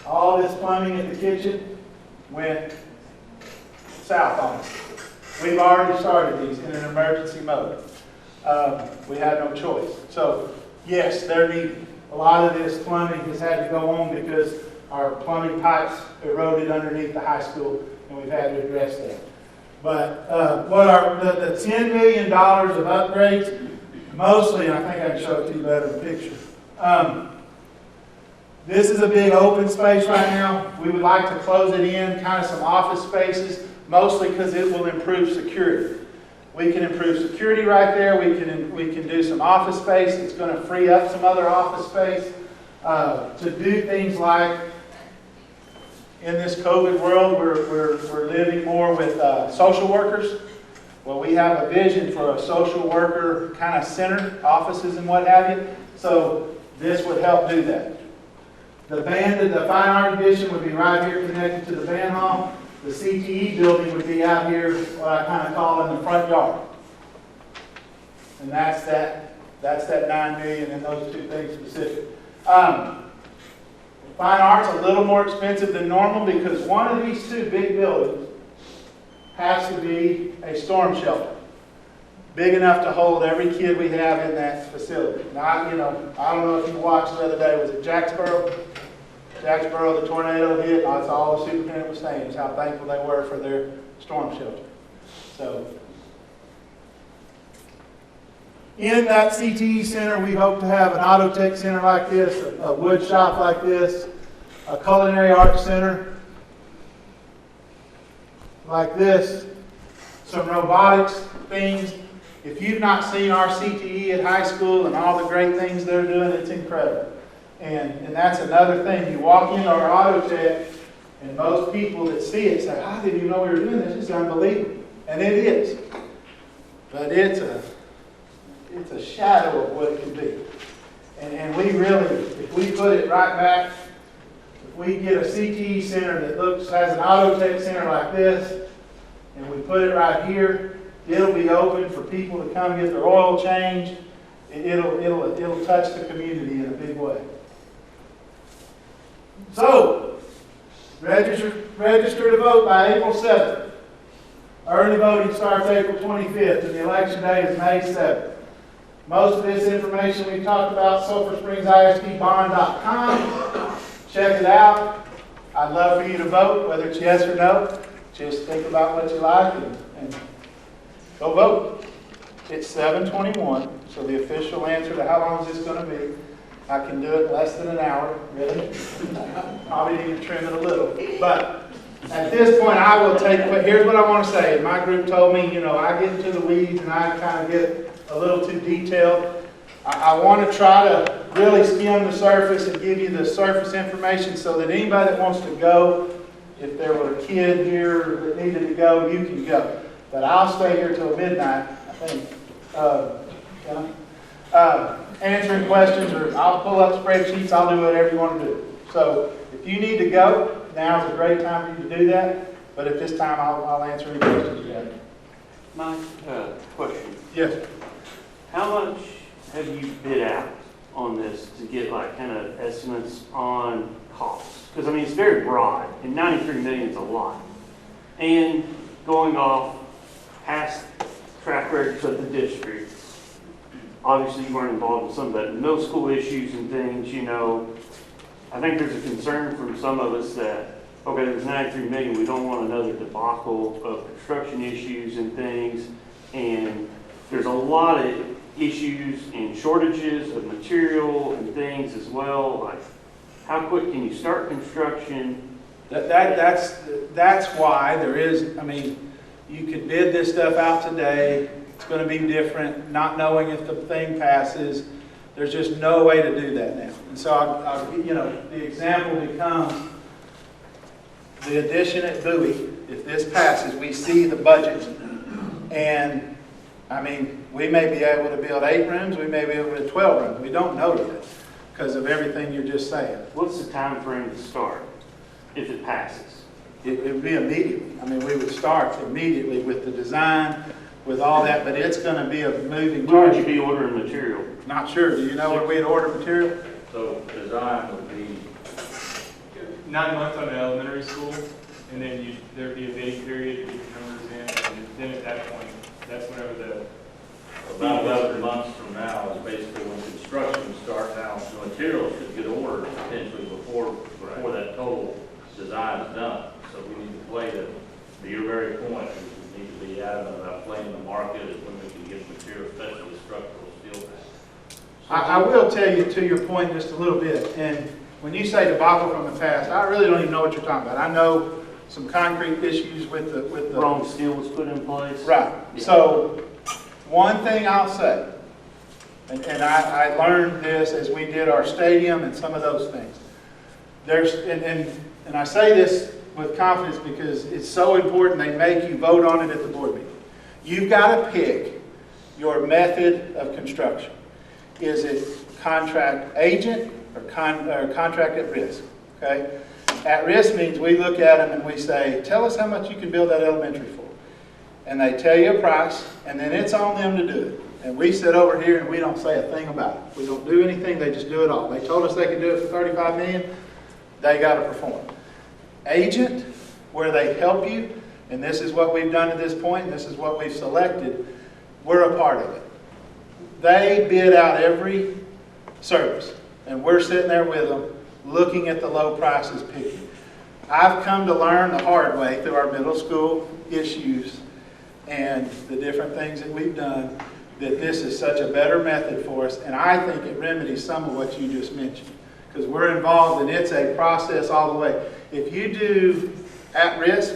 all this plumbing in the kitchen went south on us. We've already started these in an emergency mode. We had no choice. So, yes, there needed. A lot of this plumbing has had to go on because our plumbing pipes eroded underneath the high school, and we've had to address that. But the $10 million of upgrades, mostly, and I think I can show it to you better in the picture. This is a big open space right now. We would like to close it in, kind of some office spaces, mostly because it will improve security. We can improve security right there. We can do some office space. It's going to free up some other office space to do things like, in this COVID world, we're living more with social workers. Well, we have a vision for a social worker kind of center, offices and what have you. So this would help do that. The fine art edition would be right here connected to the band hall. The CTE building would be out here, what I kind of call in the front yard. And that's that $9 million and those two things specific. Fine art's a little more expensive than normal because one of these two big buildings has to be a storm shelter. Big enough to hold every kid we have in that facility. Now, I don't know if you watched the other day, was it Jacksboro? Jacksboro, the tornado hit. That's all the superintendent was saying, is how thankful they were for their storm shelter. So, in that CTE center, we hope to have an auto tech center like this, a wood shop like this, a culinary arts center like this, some robotics things. If you've not seen our CTE at high school and all the great things they're doing, it's incredible. And that's another thing. You walk into our auto tech, and most people that see it say, I didn't even know we were doing this. It's unbelievable. And it is. But it's a shadow of what it can be. And we really, if we put it right back, if we get a CTE center that has an auto tech center like this, and we put it right here, it'll be open for people to come get their oil changed. It'll touch the community in a big way. So, register to vote by April 7th. Early voting starts April 25th, and the election day is May 7th. Most of this information we've talked about, sulphurspringsistbond.com. Check it out. I'd love for you to vote, whether it's yes or no. Just think about what you like and go vote. It's 7:21, so the official answer to how long is this going to be, I can do it less than an hour, really. Probably need to trim it a little. But at this point, I will take, but here's what I want to say. My group told me, I get into the weeds and I kind of get a little too detailed. I want to try to really skim the surface and give you the surface information so that anybody that wants to go, if there were a kid here that needed to go, you can go. But I'll stay here till midnight, I think. Answering questions, or I'll pull up spreadsheets, I'll do whatever you want to do. So if you need to go, now's a great time for you to do that. But at this time, I'll answer any questions you have. Mike, question. Yes. How much have you bid out on this to get kind of estimates on costs? Because it's very broad, and 93 million is a lot. And going off past track records of the district, obviously you weren't involved in some of that middle school issues and things, I think there's a concern from some of us that, okay, there's 93 million, we don't want another debacle of construction issues and things, and there's a lot of issues and shortages of material and things as well. How quick can you start construction? That's why there is, you could bid this stuff out today. It's going to be different, not knowing if the thing passes. There's just no way to do that now. And so, the example becomes the addition at Bowie. If this passes, we see the budget. And, we may be able to build 8 rooms, we may be able to build 12 rooms. We don't know yet because of everything you're just saying. What's the time frame to start if it passes? It would be immediately. We would start immediately with the design, with all that, but it's going to be a moving Where would target. you be ordering material? Not sure. Do you know where we'd order material? So design would be 9 months on an elementary school, and then there'd be a bidding period to get the numbers in, and then at that point, that's whenever about 11 months from now is basically when construction would start. Now, the materials could get ordered potentially before that total design is done. So we need to play to your very point. We need to be adamant about playing the market as when we can get material, especially structural steel. I will tell you to your point just a little bit. And when you say debacle from the past, I really don't even know what you're talking about. I know some concrete issues with the Wrong steel was put in place? Right. Yeah. So one thing I'll say, and I learned this as we did our stadium and some of those things. And I say this with confidence because it's so important they make you vote on it at the board meeting. You've got to pick your method of construction. Is it contract agent or contract at risk? Okay? At risk means we look at them and we say, tell us how much you can build that elementary for. And they tell you a price, and then it's on them to do it. And we sit over here and we don't say a thing about it. We don't do anything, they just do it all. They told us they could do it for $35 million, they got to perform. Agent, where they help you, and this is what we've done to this point, and this is what we've selected, we're a part of it. They bid out every service, and we're sitting there with them, looking at the low prices, picking. I've come to learn the hard way through our middle school issues and the different things that we've done, that this is such a better method for us, and I think it remedies some of what you just mentioned. because we're involved and it's a process all the way. If you do at risk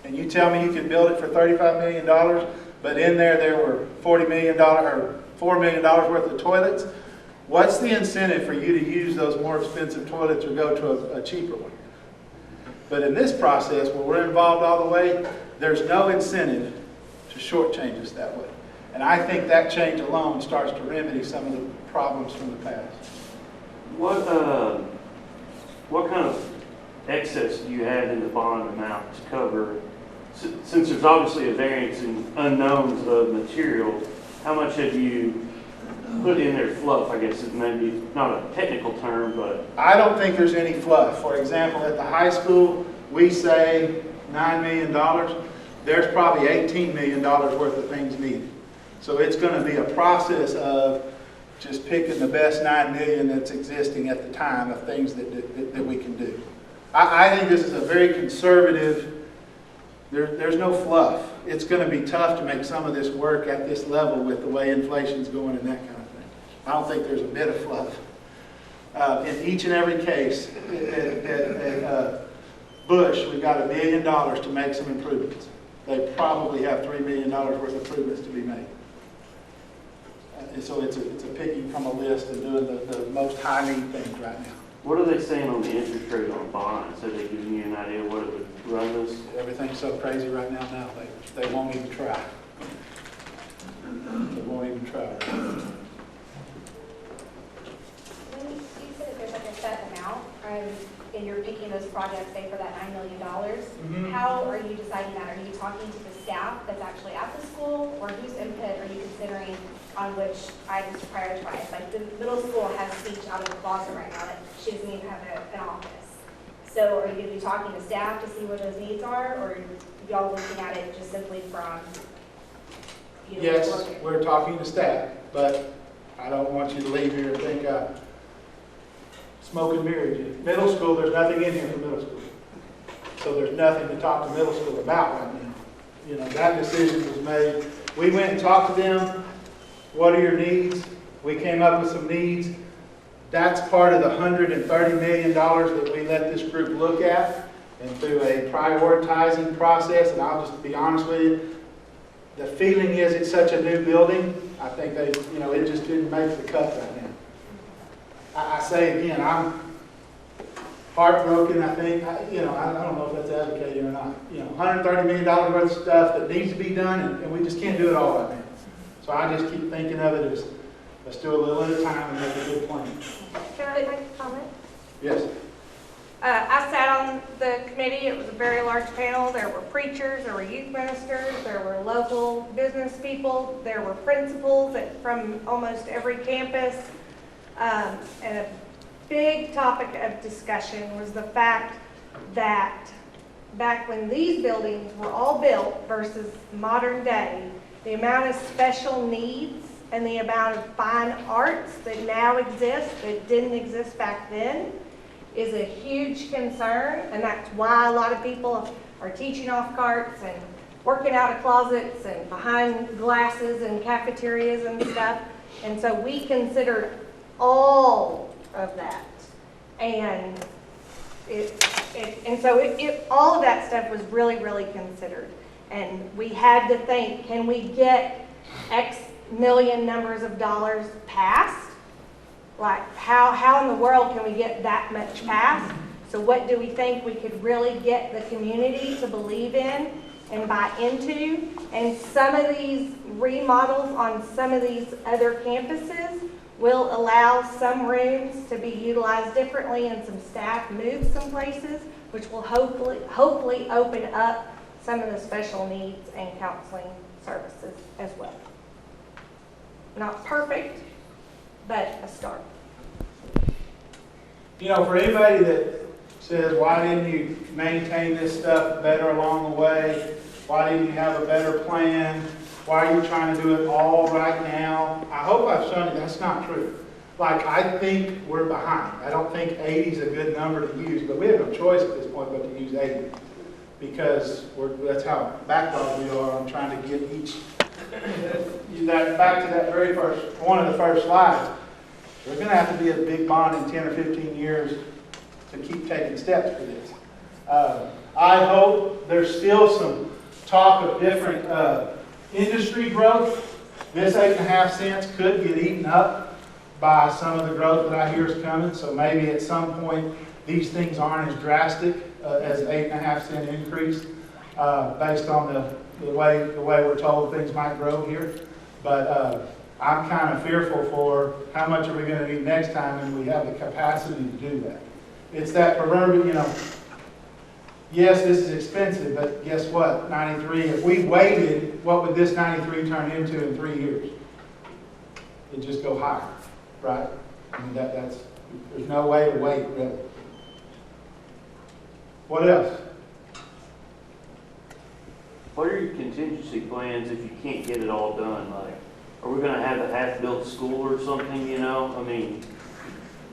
and you tell me you can build it for $35 million, but in there were $40 million or $4 million worth of toilets, what's the incentive for you to use those more expensive toilets or go to a cheaper one? But in this process, where we're involved all the way, there's no incentive to shortchange us that way. And I think that change alone starts to remedy some of the problems from the past. What kind of excess do you have in the bond amount to cover, since there's obviously a variance in unknowns of material, how much have you put in there fluff, I guess is maybe not a technical term, but... I don't think there's any fluff. For example, at the high school, we say $9 million. There's probably $18 million worth of things needed. So it's going to be a process of just picking the best $9 million that's existing at the time of things that we can do. I think this is a very conservative, there's no fluff. It's going to be tough to make some of this work at this level with the way inflation's going and that kind of thing. I don't think there's a bit of fluff. In each and every case, at Bush, we got $1 million to make some improvements. They probably have $3 million worth of improvements to be made. And so it's a picking from a list and doing the most high need things right now. What are they saying on the interest rate on bonds? Are they giving you an idea what it would run us? Everything's so crazy right now, they won't even try. They won't even try. When you said that there's like a set amount, and you're picking those projects, say for that $9 million, how are you deciding that? Are you talking to the staff that's actually at the school, or whose input are you considering on which items to prioritize? Like the middle school has speech out of the closet right now that she doesn't even have an office. So are you going to be talking to staff to see what those needs are, or are y'all looking at it just simply from, Yes, we're talking to staff, but I don't want you to leave here and think smoke and mirrors you. Middle school, there's nothing in here for middle school. So there's nothing to talk to middle school about right now. You know, that decision was made. We went and talked to them. What are your needs? We came up with some needs. That's part of the $130 million that we let this group look at. And through a prioritizing process, and I'll just be honest with you, the feeling is it's such a new building, I think it just didn't make the cut right now. I say again, I'm heartbroken, I think. I don't know if that's advocating or not. $130 million worth of stuff that needs to be done, and we just can't do it all right now. So I just keep thinking of it as, let's do a little at a time and make a good plan. Can I make a comment? Yes. I sat on the committee. It was a very large panel. There were preachers, there were youth ministers, there were local business people, there were principals from almost every campus. And a big topic of discussion was the fact that back when these buildings were all built versus modern day, the amount of special needs and the amount of fine arts that now exist that didn't exist back then is a huge concern, and that's why a lot of people are teaching off carts and working out of closets and behind glasses and cafeterias and stuff. And so we considered all of that, and all of that stuff was really, really considered. And we had to think, can we get X million numbers of dollars passed? Like, how in the world can we get that much passed? So what do we think we could really get the community to believe in and buy into? And some of these remodels on some of these other campuses will allow some rooms to be utilized differently and some staff move some places, which will hopefully open up some of the special needs and counseling services as well. Not perfect, but a start. For anybody that says, why didn't you maintain this stuff better along the way? Why didn't you have a better plan? Why are you trying to do it all right now? I hope I've shown you that's not true. I think we're behind. I don't think 80 is a good number to use, but we have no choice at this point but to use 80. Because that's how backlogged we are on trying to get each. Back to that very first, one of the first slides. There's gonna have to be a big bond in 10 or 15 years to keep taking steps for this. I hope there's still some talk of different industry growth. This 8.5 cents could get eaten up by some of the growth that I hear is coming, so maybe at some point these things aren't as drastic as an 8.5 cent increase based on the way we're told things might grow here. But I'm kind of fearful for how much are we going to need next time, and we have the capacity to do that. It's that proverbial, yes, this is expensive, but guess what? 93, if we waited, what would this 93 turn into in 3 years? It'd just go higher, right? I mean, there's no way to wait, really. What else? What are your contingency plans if you can't get it all done? Like, are we gonna have a half-built school or something, I mean,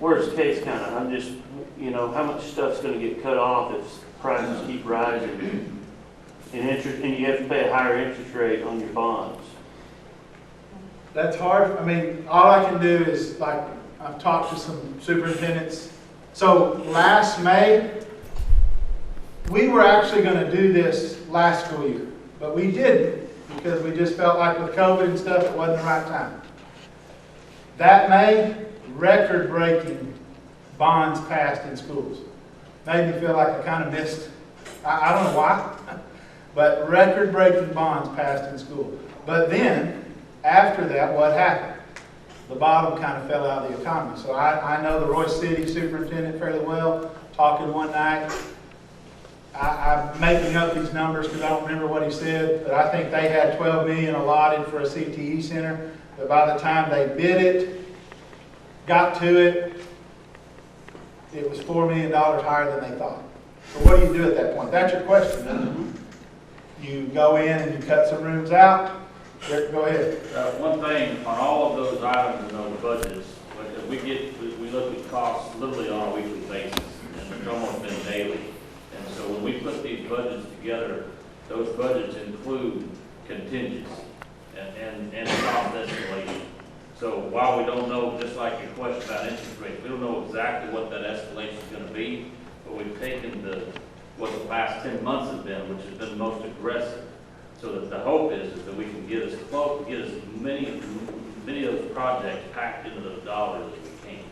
worst case kind of, I'm just, how much stuff's gonna get cut off if prices keep rising and you have to pay a higher interest rate on your bonds? That's hard. I mean, all I can do is, like, I've talked to some superintendents. So last May, we were actually going to do this last school year, but we didn't because we just felt like with COVID and stuff, it wasn't the right time. That May, record-breaking bonds passed in schools. Made me feel like I kind of missed, I don't know why, but record-breaking bonds passed in school. But then, after that, what happened? The bottom kind of fell out of the economy. So I know the Royce City superintendent fairly well, talking one night. I'm making up these numbers because I don't remember what he said, but I think they had $12 million allotted for a CTE center. But by the time they bid it, got to it, it was $4 million higher than they thought. So what do you do at that point? That's your question, isn't it? You go in and you cut some rooms out. Go ahead. One thing, on all of those items in those budgets, we look at costs literally on a weekly basis, and it's almost been daily. And so when we put these budgets together, those budgets include contingency and cost escalation. So while we don't know, just like your question about interest rates, we don't know exactly what that escalation is going to be, but we've taken what the last 10 months have been, which has been most aggressive. So that the hope is that we can get as close, get as many of those projects packed into those dollars as we can.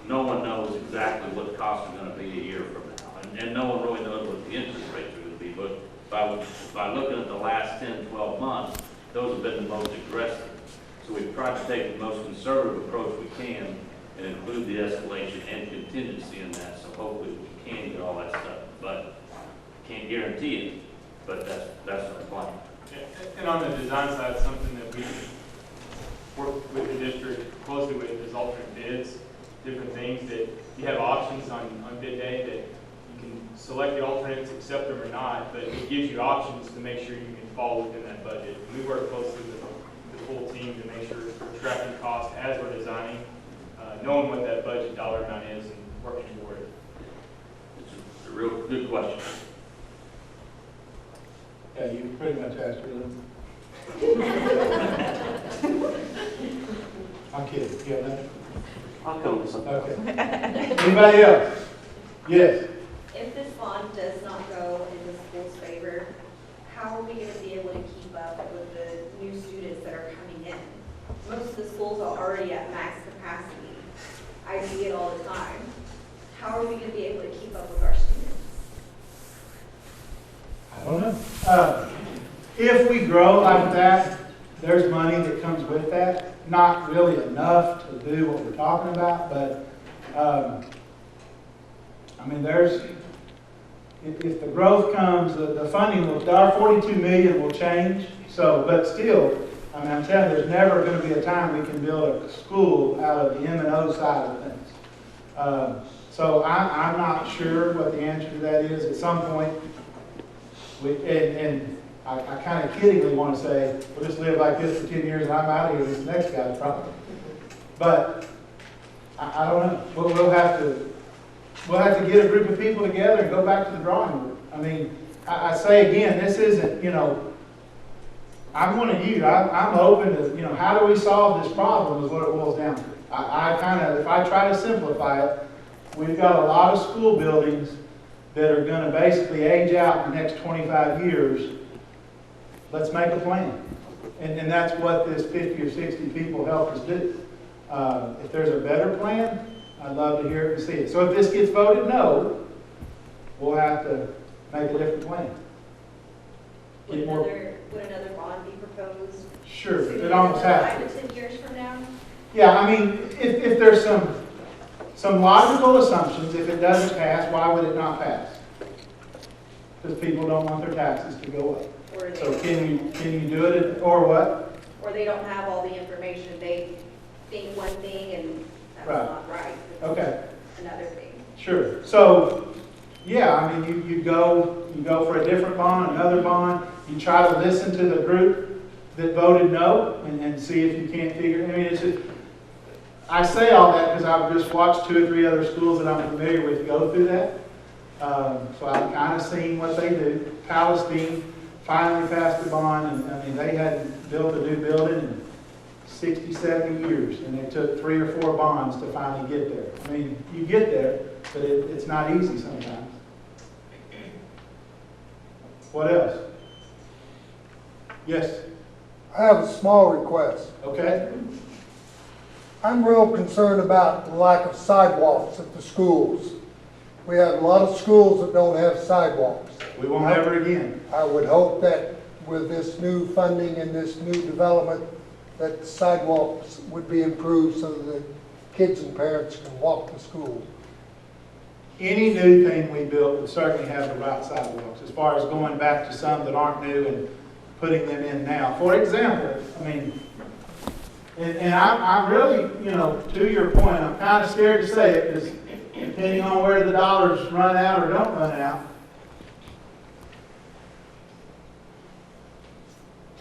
No one knows exactly what the costs are going to be a year from now, and no one really knows what the interest rates are going to be. But by looking at the last 10, 12 months, those have been the most aggressive. So we've tried to take the most conservative approach we can and include the escalation and contingency in that. So hopefully we can get all that stuff, but can't guarantee it. But that's our plan. And on the design side, something that we work with the district closely with is alternate bids, different things that you have options on bid day that you can select the alternates, accept them or not, but it gives you options to make sure you can fall within that budget. We work closely with the full team to make sure we're tracking costs as we're designing, knowing what that budget dollar amount is and working toward it. It's a real good question. Yeah, you pretty much asked really. I'm kidding. You have nothing? I'll come with something. Okay. Anybody else? Yes. If this bond does not go in the school's favor, how are we going to be able to keep up with the new students that are coming in? Most of the schools are already at max capacity. I see it all the time. How are we going to be able to keep up with our students? I don't know. If we grow like that, there's money that comes with that. Not really enough to do what we're talking about, but I mean, if the growth comes, the funding will, our 42 million will change. So, but still, I mean, I'm telling you, there's never going to be a time we can build a school out of the M&O side of things. So I'm not sure what the answer to that is. At some point, I kind of kiddingly want to say, we'll just live like this for 10 years and I'm out of here, this next guy's problem. But I don't know. We'll have to get a group of people together and go back to the drawing board. I mean, I say again, this isn't, I'm one of you. I'm open to, how do we solve this problem is what it boils down to. if I try to simplify it, we've got a lot of school buildings that are gonna basically age out in the next 25 years. Let's make a plan. And that's what this 50 or 60 people helped us do. If there's a better plan, I'd love to hear it and see it. So if this gets voted no, we'll have to make a different plan. Would Get more- another bond be proposed? Sure, sooner it almost than has to. 5 to 10 years from now? Yeah, I mean, if there's some logical assumptions, if it doesn't pass, why would it not pass? Because people don't want their taxes to go up. Or they, So can you do it, or what? or they don't have all the information, they think one thing and that's Right. not right. It's Okay, another thing. sure. So, yeah, I mean, you go for a different bond, another bond, you try to listen to the group that voted no, and see if you can't figure, I mean, it's just, I say all that because I've just watched 2 or 3 other schools that I'm familiar with go through that. So I've kind of seen what they do. Palestine finally passed the bond, and I mean, they hadn't built a new building in 60, 70 years, and it took 3 or 4 bonds to finally get there. I mean, you get there, but it's not easy sometimes. What else? Yes, I have a small request. okay? I'm real concerned about the lack of sidewalks at the schools. We have a lot of schools that don't have sidewalks. We won't ever again. I would hope that with this new funding and this new development, that the sidewalks would be improved so that kids and parents can walk to school. Any new thing we build would certainly have the right sidewalks, as far as going back to some that aren't new and putting them in now. For example, I mean, and I'm really, you know, to your point, I'm kind of scared to say it, because depending on where the dollars run out or don't run out,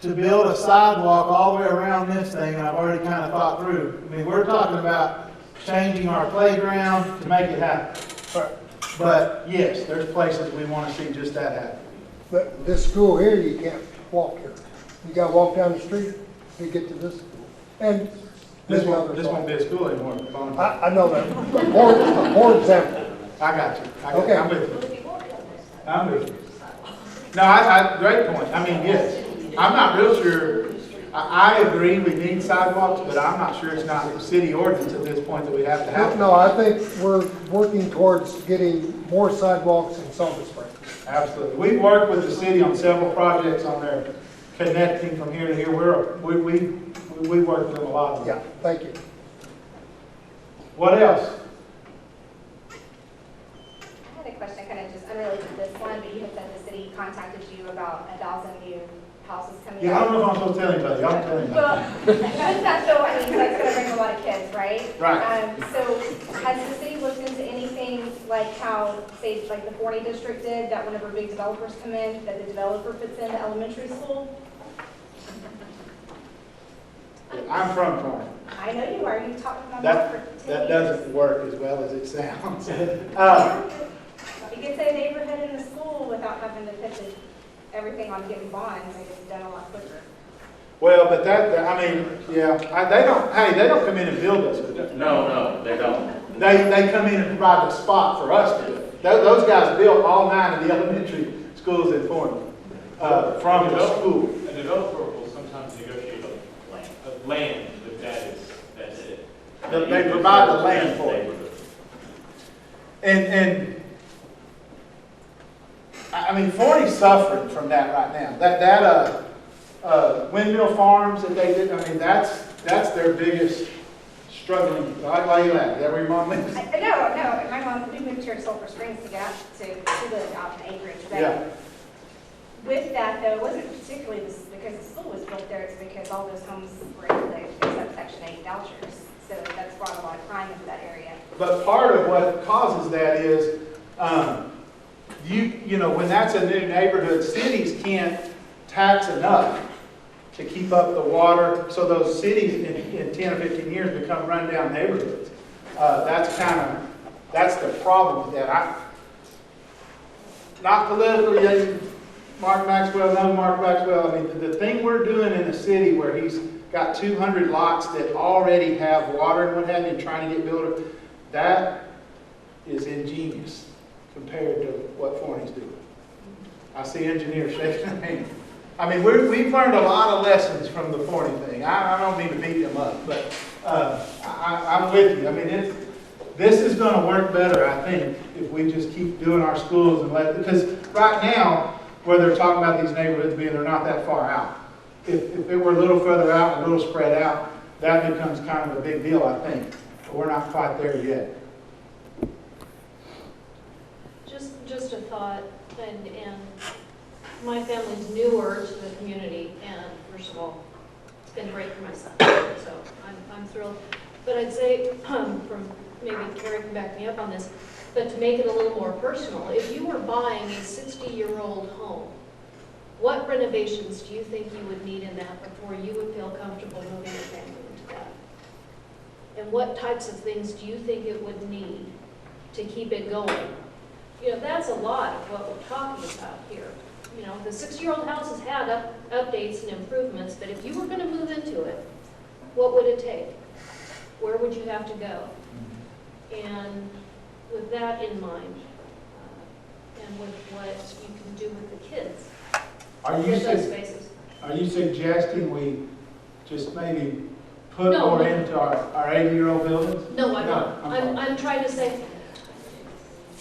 to build a sidewalk all the way around this thing, I've already kind of thought through. I mean, we're talking about changing our playground to make it happen. But yes, there's places we want to see just that happen. But this school here, you can't walk here. You gotta walk down the street to get to this school. And This many others won't be a school anymore. I know that. For example, I got you. Okay. I'm with you. I'm with you. No, great point. I mean, yes. I'm not real sure. I agree we need sidewalks, but I'm not sure it's not city ordinance at this point that we have to have. no, I think we're working towards getting more sidewalks in Sulphur Springs. Absolutely. We've worked with the city on several projects on their connecting from here to here. We work with them a lot. on that. Yeah, thank you. What else? I had a question, kind of just unrelated to this one, but you had said the city contacted you about 1,000 new houses coming Yeah, I up. don't know if I'm supposed to tell anybody. Y'all tell anybody. Well, that's not so, I mean, that's gonna bring a lot of kids, right? Right. So has the city looked into anything like how, say, like the Forney district did, that whenever big developers come in, that the developer puts in the elementary school? I'm from Florida. I know you are, you talked about that for 10 years. That doesn't work as well as it sounds. You could say neighborhood in the school without having to put everything on getting bonds, and it's done a lot quicker. Well, but I mean, yeah, they don't come in and build us. No, they don't. They come in and provide the spot for us to do it. Those guys built all 9 of the elementary schools in Florida, from the school. A developer will sometimes negotiate a land, but that's it. They provide the land for it. And I mean, Forney's suffering from that right now. That windmill farms that they did, I mean, that's their biggest struggling. Why you laughing? Is that where your mom lives? No, my mom, we moved here to Sulphur Springs to get out to live out in acreage. But Yeah. with that, though, it wasn't particularly because the school was built there, it's because all those homes were in the except Section 8 vouchers. So that's brought a lot of crime into that area. But part of what causes that is, you know, when that's a new neighborhood, cities can't tax enough to keep up the water, so those cities in 10 or 15 years become rundown neighborhoods. That's the problem with that. Not politically, Mark Maxwell, no Mark Maxwell, I mean, the thing we're doing in the city where he's got 200 lots that already have water and what have you, and trying to get built. That is ingenious compared to what Forney's doing. I see engineers shaking their hands. I mean, we've learned a lot of lessons from the Forney thing. I don't mean to beat them up, but I'm with you. I mean, this is going to work better, I think, if we just keep doing our schools and because right now, where they're talking about these neighborhoods being, they're not that far out. If it were a little further out, a little spread out, that becomes kind of a big deal, I think. But we're not quite there yet. Just a thought, and my family's newer to the community, and first of all, it's been great for my son, so I'm thrilled. But I'd say, from maybe Carrie can back me up on this, but to make it a little more personal, if you were buying a 60-year-old home, what renovations do you think you would need in that before you would feel comfortable moving your family into that? And what types of things do you think it would need to keep it going? You know, that's a lot of what we're talking about here. You know, the 60-year-old house has had updates and improvements, but if you were going to move into it, what would it take? Where would you have to go? And with that in mind, and with what you can do with the kids, with those spaces. Are you suggesting we just maybe put No, more no. into our 80-year-old buildings? No, I'm not. I'm trying to say,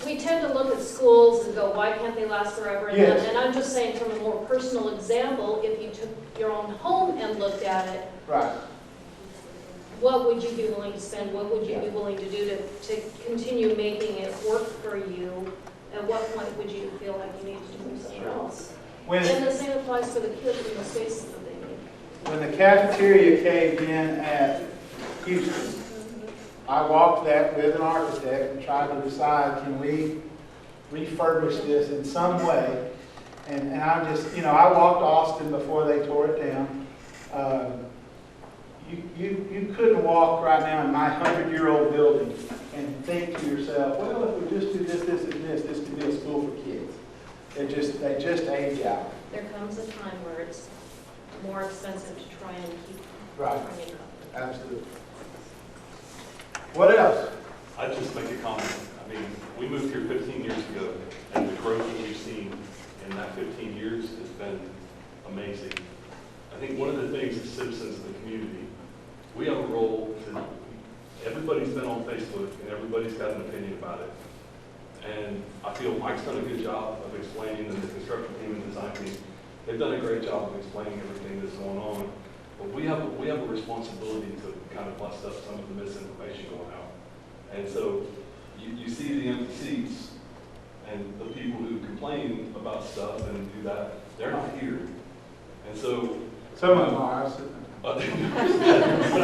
we tend to look at schools and go, why can't they last forever? And, Yes. and I'm just saying from a more personal example, if you took your own home and looked at it, Right. what would you be willing to spend? What would you be willing to do to continue making it work for you? At what point would you feel like you needed to do something else? And the same applies for the kids and the spaces that they need. When the cafeteria caved in at Houston, I walked that with an architect and tried to decide, can we refurbish this in some way? And I just, I walked Austin before they tore it down. You couldn't walk right now in my 100-year-old building and think to yourself, well, if we just do this, this, and this could be a school for kids. They just age out. There comes a time where it's more expensive to try and keep Right. running up. Absolutely. What else? I'd just make a comment. I mean, we moved here 15 years ago, and the growth that we've seen in that 15 years has been amazing. I think one of the things as citizens of the community, we have a role to, everybody's been on Facebook, and everybody's got an opinion about it. And I feel Mike's done a good job of explaining, and the construction team and design team, they've done a great job of explaining everything that's going on. But we have a responsibility to kind of bust up some of the misinformation going out. And so you see the empty seats and the people who complain about stuff and do that, they're not here. And so Some of them are. but I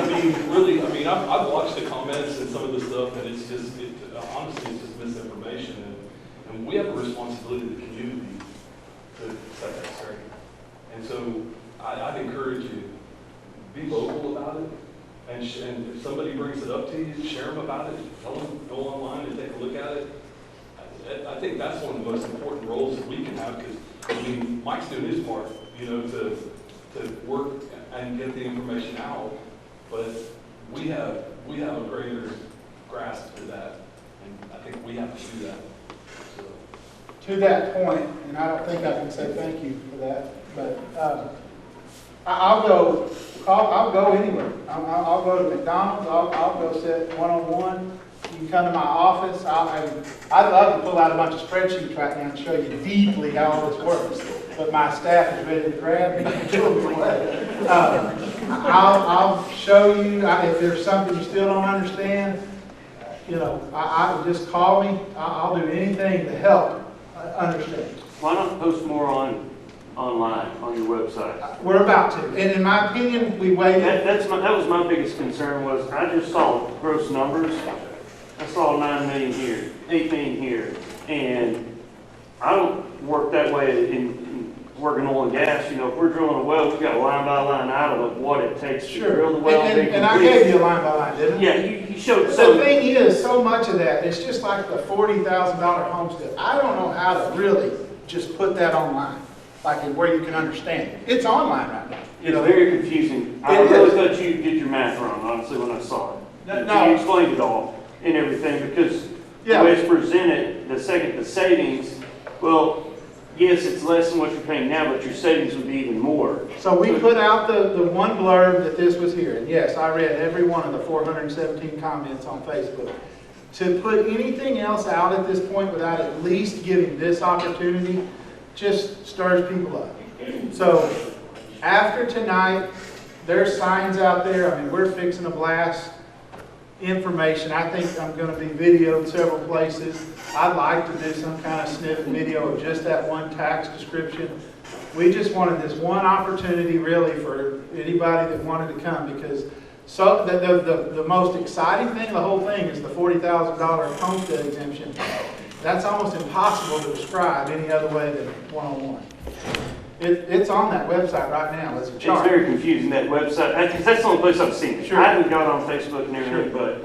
mean, really, I've watched the comments and some of the stuff, and it's just, honestly, it's just misinformation. And we have a responsibility to the community to set that straight. And so I'd encourage you, be vocal about it. And if somebody brings it up to you, share them about it. Tell them, go online and take a look at it. I think that's one of the most important roles that we can have, because, Mike's doing his part, to work and get the information out, but we have a greater grasp to that, and I think we have to do that. So. To that point, and I don't think I can say thank you for that, but I'll go anywhere. I'll go to McDonald's. I'll go sit one-on-one. You can come to my office. I'd love to pull out a bunch of spreadsheets right now and show you deeply how all this works. But my staff is ready to grab me and pull me away. I'll show you if there's something you still don't understand. I just call me. I'll do anything to help understand. Why not post more online on your website? We're about to. And in my opinion, we waited. That was my biggest concern was I just saw gross numbers. I saw 9 million here, 8 million here, and I don't work that way in working oil and gas. If we're drilling a well, we've got a line by line item of what it takes to drill the well. And I gave you a line by line, didn't I? Yeah, you showed. So the thing is, so much of that, it's just like the $40,000 homestead. I don't know how to really just put that online. like where you can understand it. It's online right now. It's very confusing. I really thought you did your math wrong, honestly, when I saw it. No. You explained it all and everything, because Yeah. the way it's presented, the savings, well, yes, it's less than what you're paying now, but your savings would be even more. So we put out the one blurb that this was here, and yes, I read every one of the 417 comments on Facebook. To put anything else out at this point without at least giving this opportunity just stirs people up. So after tonight, there's signs out there. I mean, we're fixing to blast information. I think I'm going to be videoed several places. I'd like to do some kind of snippet video of just that one tax description. We just wanted this one opportunity really for anybody that wanted to come, because so the most exciting thing, the whole thing, is the $40,000 homestead exemption. That's almost impossible to describe any other way than one-on-one. It's on that website right now. It's a chart. It's very confusing, that website, because that's the only place I've seen it. Sure. I haven't got it on Facebook and everything, but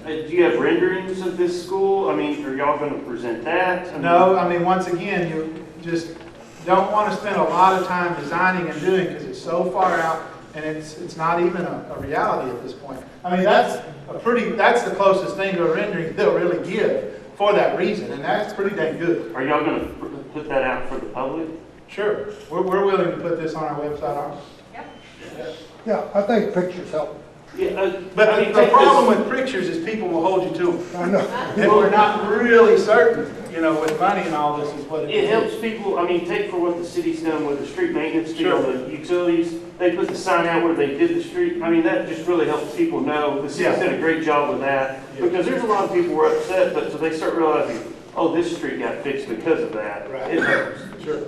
do you have renderings of this school? I mean, are y'all going to present that? I mean, No, I mean, once again, you just don't want to spend a lot of time designing and doing, because it's so far out and it's not even a reality at this point. I mean, that's the closest thing to a rendering they'll really give for that reason, and that's pretty dang good. Are y'all going to put that out for the public? Sure, we're willing to put this on our website, aren't we? Yeah, I think pictures help. Yeah, But I mean, the take problem this- with pictures is people will hold you to them. I know. And we're not really certain, with money and all this is what it is. It helps people, I mean, take for what the city's done with the street maintenance Sure. deal, the utilities, they put the sign out where they did the street. I mean, that just really helps people know, the city's Yeah. done a great job with that. Yeah. Because there's a lot of people who are upset, but so they start realizing, oh, this street got fixed because of that. Right. It helps. Sure.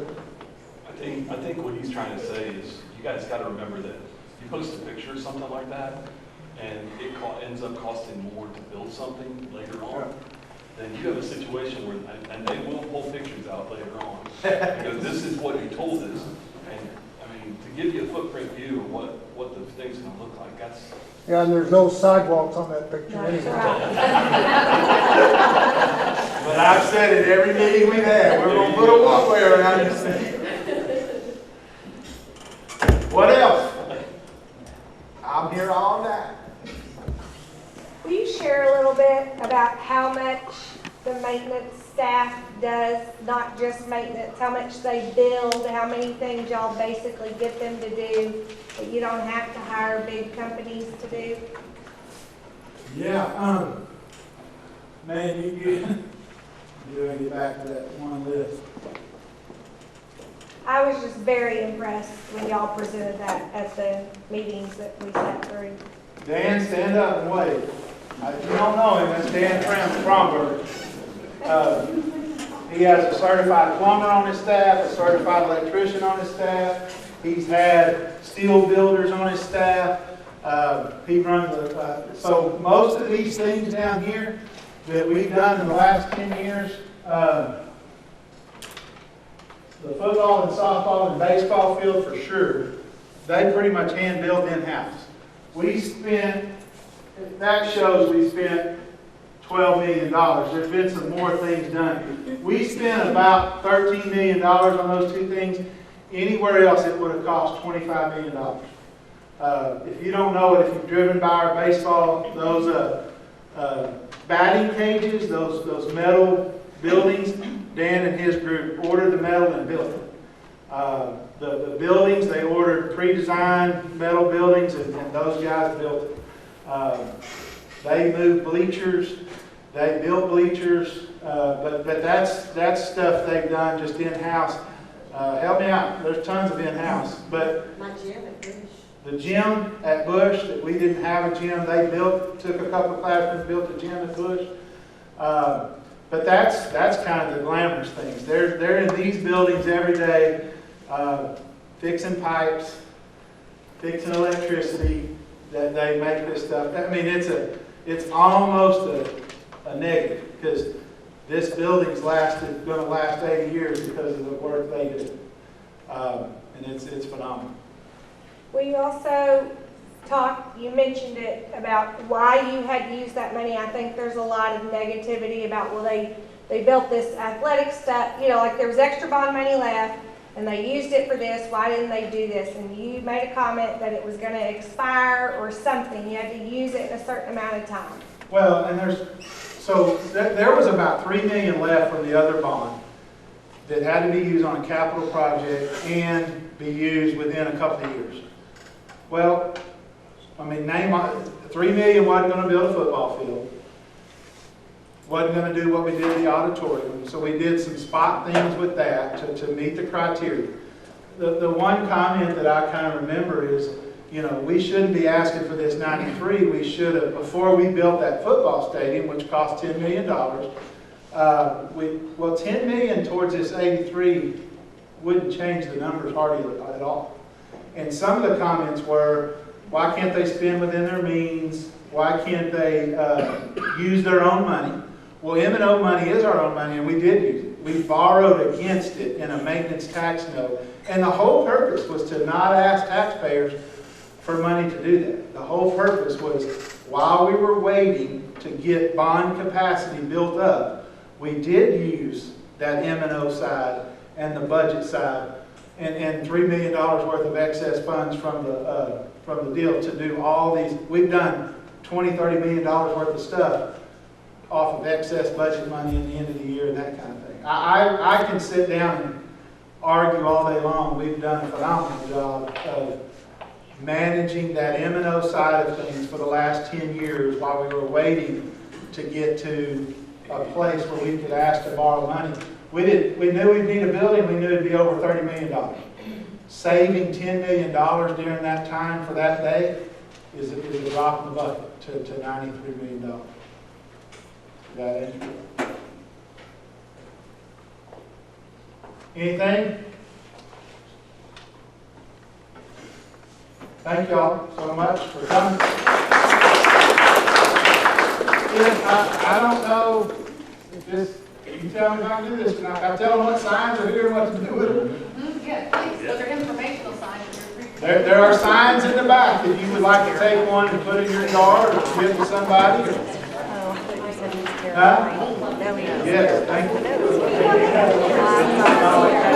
I think what he's trying to say is, you guys got to remember that you post a picture of something like that, and it ends up costing more to build something later on, then you have a situation where, and they will pull pictures out later on, because this is what you told us. And, I mean, to give you a footprint view of what the thing's going to look like, that's, Yeah, and there's no sidewalks on that picture That's anyway. right. But I've said it every meeting we've had, we're gonna put a walkway around this thing. What else? I'm here all night. Will you share a little bit about how much the maintenance staff does, not just maintenance, how much they build, how many things y'all basically get them to do that you don't have to hire big companies to do? Yeah, man, you gotta get back to that one list. I was just very impressed when y'all presented that at the meetings that we sat through. Dan, stand up and wave. If you don't know him, that's Dan Fromberg. He has a certified plumber on his staff, a certified electrician on his staff. He's had steel builders on his staff. He runs so most of these things down here that we've done in the last 10 years, the football and softball and baseball field for sure, they pretty much hand built in-house. We spent, that shows we spent $12 million. There's been some more things done. We spent about $13 million on those two things. Anywhere else it would have cost $25 million. If you don't know it, if you've driven by our baseball, those batting cages, those metal buildings, Dan and his group ordered the metal and built it. The buildings, they ordered pre-designed metal buildings, and those guys built it. They moved bleachers, they built bleachers, but that's stuff they've done just in-house. Help me out, there's tons of in-house, but My gym at Bush. the gym at Bush, that we didn't have a gym, they built, took a couple of classrooms, built a gym at Bush. But that's kind of the glamorous things. They're in these buildings every day, fixing pipes, fixing electricity, that they make this stuff. I mean, it's almost a negative, because this building's going to last 80 years because of the work they do. And it's phenomenal. Will you also talk, you mentioned it, about why you had used that money? I think there's a lot of negativity about, well, they built this athletic stuff, like there was extra bond money left, and they used it for this, why didn't they do this? And you made a comment that it was gonna expire or something, you had to use it in a certain amount of time. Well, and there was about 3 million left from the other bond that had to be used on a capital project and be used within a couple of years. Well, I mean, 3 million wasn't gonna build a football field. Wasn't gonna do what we did in the auditorium, so we did some spot things with that to meet the criteria. The one comment that I kind of remember is, you know, we shouldn't be asking for this 93, we should have, before we built that football stadium, which cost $10 million, 10 million towards this 83 wouldn't change the numbers hardly at all. And some of the comments were, why can't they spend within their means? Why can't they use their own money? Well, M&O money is our own money, and we did use it. We borrowed against it in a maintenance tax note. And the whole purpose was to not ask taxpayers for money to do that. The whole purpose was, while we were waiting to get bond capacity built up, we did use that M&O side and the budget side and $3 million worth of excess funds from the deal to do all these. We've done $20, $30 million worth of stuff off of excess budget money at the end of the year and that kind of thing. I can sit down and argue all day long. We've done a phenomenal job of managing that M&O side of things for the last 10 years while we were waiting to get to a place where we could ask to borrow money. We knew we'd need a building. We knew it'd be over $30 million. Saving $10 million during that time for that day is a drop in the bucket to $93 million. That answer. Anything? Thank y'all so much for coming. I don't know if this, you tell me how to do this tonight. I tell them what signs are here and what to do with them. Yeah, thanks. Those are informational signs. There are signs in the back if you would like to take one and put in your yard or give to somebody. Huh? Yes, thank you.